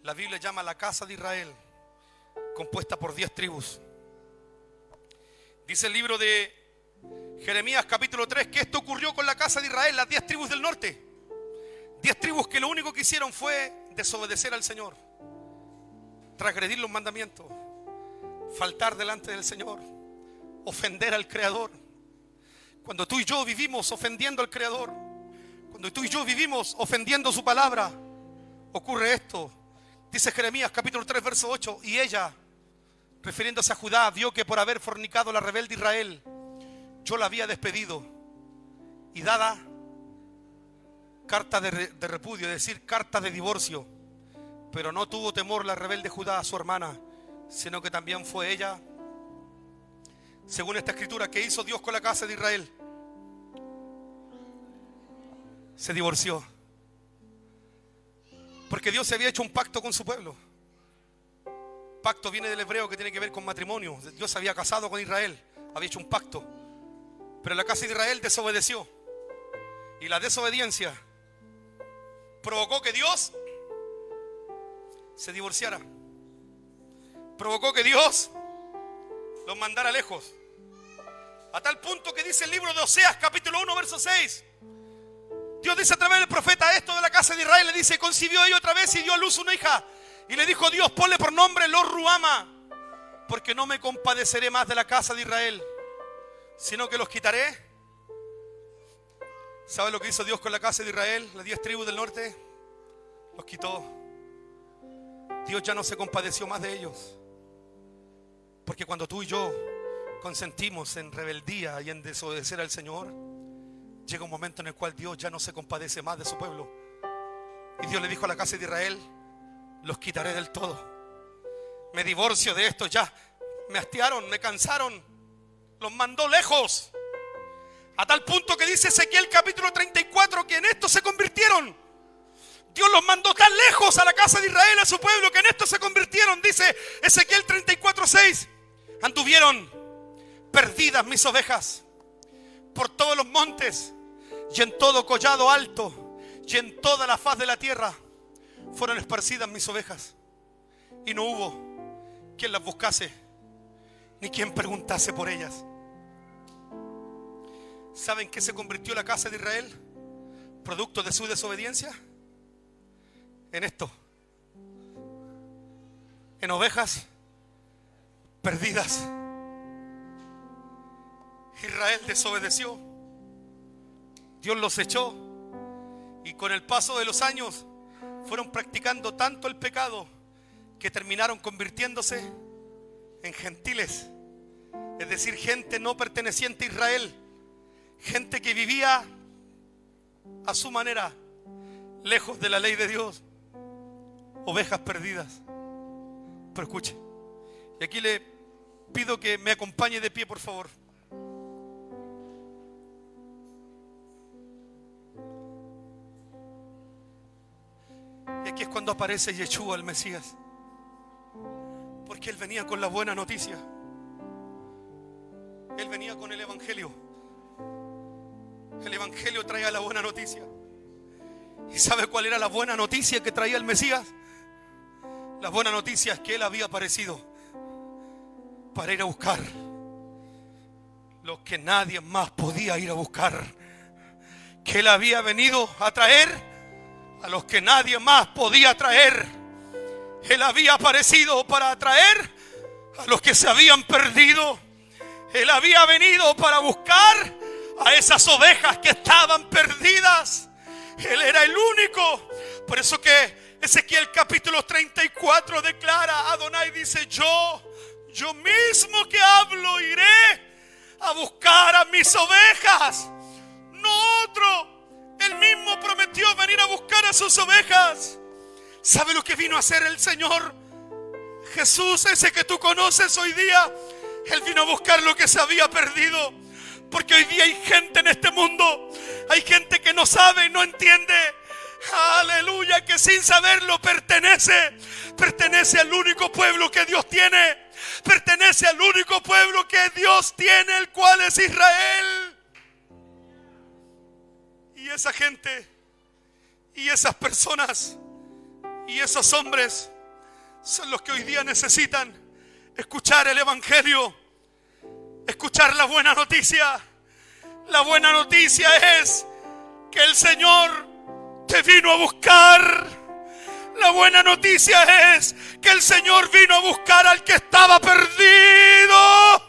la Biblia llama a la casa de Israel, compuesta por 10 tribus. Dice el libro de Jeremías capítulo 3 que esto ocurrió con la casa de Israel, las 10 tribus del norte. 10 tribus que lo único que hicieron fue desobedecer al Señor, transgredir los mandamientos, faltar delante del Señor, ofender al Creador. Cuando tú y yo vivimos ofendiendo al Creador, cuando tú y yo vivimos ofendiendo su palabra, ocurre esto. Dice Jeremías capítulo 3 verso 8: y ella, refiriéndose a Judá, vio que por haber fornicado la rebelde Israel, yo la había despedido y dada carta de repudio, es decir, carta de divorcio. Pero no tuvo temor la rebelde Judá a su hermana, sino que también fue ella, según esta escritura, que hizo Dios con la casa de Israel. Se divorció. Porque Dios se había hecho un pacto con su pueblo. Pacto viene del hebreo, que tiene que ver con matrimonio. Dios se había casado con Israel, había hecho un pacto. Pero la casa de Israel desobedeció. Y la desobediencia provocó que Dios se divorciara. Provocó que Dios los mandara lejos. A tal punto que dice el libro de Oseas capítulo 1 verso 6. Dios dice a través del profeta esto de la casa de Israel. Le dice: concibió ella otra vez y dio a luz una hija. Y le dijo Dios: ponle por nombre Lo-Ruama, porque no me compadeceré más de la casa de Israel, sino que los quitaré. ¿Sabe lo que hizo Dios con la casa de Israel? Las 10 tribus del norte los quitó. Dios ya no se compadeció más de ellos. Porque cuando tú y yo consentimos en rebeldía y en desobedecer al Señor, llega un momento en el cual Dios ya no se compadece más de su pueblo. Y Dios le dijo a la casa de Israel: los quitaré del todo. Me divorcio de estos ya. Me hastiaron, me cansaron. Los mandó lejos. A tal punto que dice Ezequiel capítulo 34 que en esto se convirtieron. Dios los mandó tan lejos a la casa de Israel, a su pueblo, que en esto se convirtieron. Dice Ezequiel 34:6: anduvieron perdidas mis ovejas por todos los montes y en todo collado alto y en toda la faz de la tierra fueron esparcidas mis ovejas, y no hubo quien las buscase, ni quien preguntase por ellas. ¿Saben qué se convirtió la casa de Israel? Producto de su desobediencia. En esto. En ovejas perdidas. Israel desobedeció. Dios los echó. Y con el paso de los años fueron practicando tanto el pecado que terminaron convirtiéndose en gentiles. Es decir, gente no perteneciente a Israel. Gente que vivía a su manera, lejos de la ley de Dios. Ovejas perdidas. Pero escuche, y aquí le pido que me acompañe de pie, por favor. Y aquí es cuando aparece Yeshua, el Mesías, porque Él venía con la buena noticia. Él venía con el Evangelio. El Evangelio traía la buena noticia. ¿Y sabe cuál era la buena noticia que traía el Mesías? La buena noticia es que Él había aparecido para ir a buscar lo que nadie más podía ir a buscar. Que Él había venido a traer a los que nadie más podía traer. Él había aparecido para atraer a los que se habían perdido. Él había venido para buscar a esas ovejas que estaban perdidas. Él era el único. Por eso que Ezequiel capítulo 34 declara, Adonai dice, yo mismo que hablo iré a buscar a mis ovejas, no otro. Él mismo prometió venir a buscar a sus ovejas. ¿Sabe lo que vino a hacer el Señor Jesús, ese que tú conoces hoy día? Él vino a buscar lo que se había perdido. Porque hoy día hay gente en este mundo, hay gente que no sabe y no entiende, aleluya, que sin saberlo pertenece al único pueblo que Dios tiene, pertenece al único pueblo que Dios tiene, el cual es Israel. Y esa gente, y esas personas, y esos hombres son los que hoy día necesitan escuchar el Evangelio, escuchar la buena noticia. La buena noticia es que el Señor te vino a buscar. La buena noticia es que el Señor vino a buscar al que estaba perdido.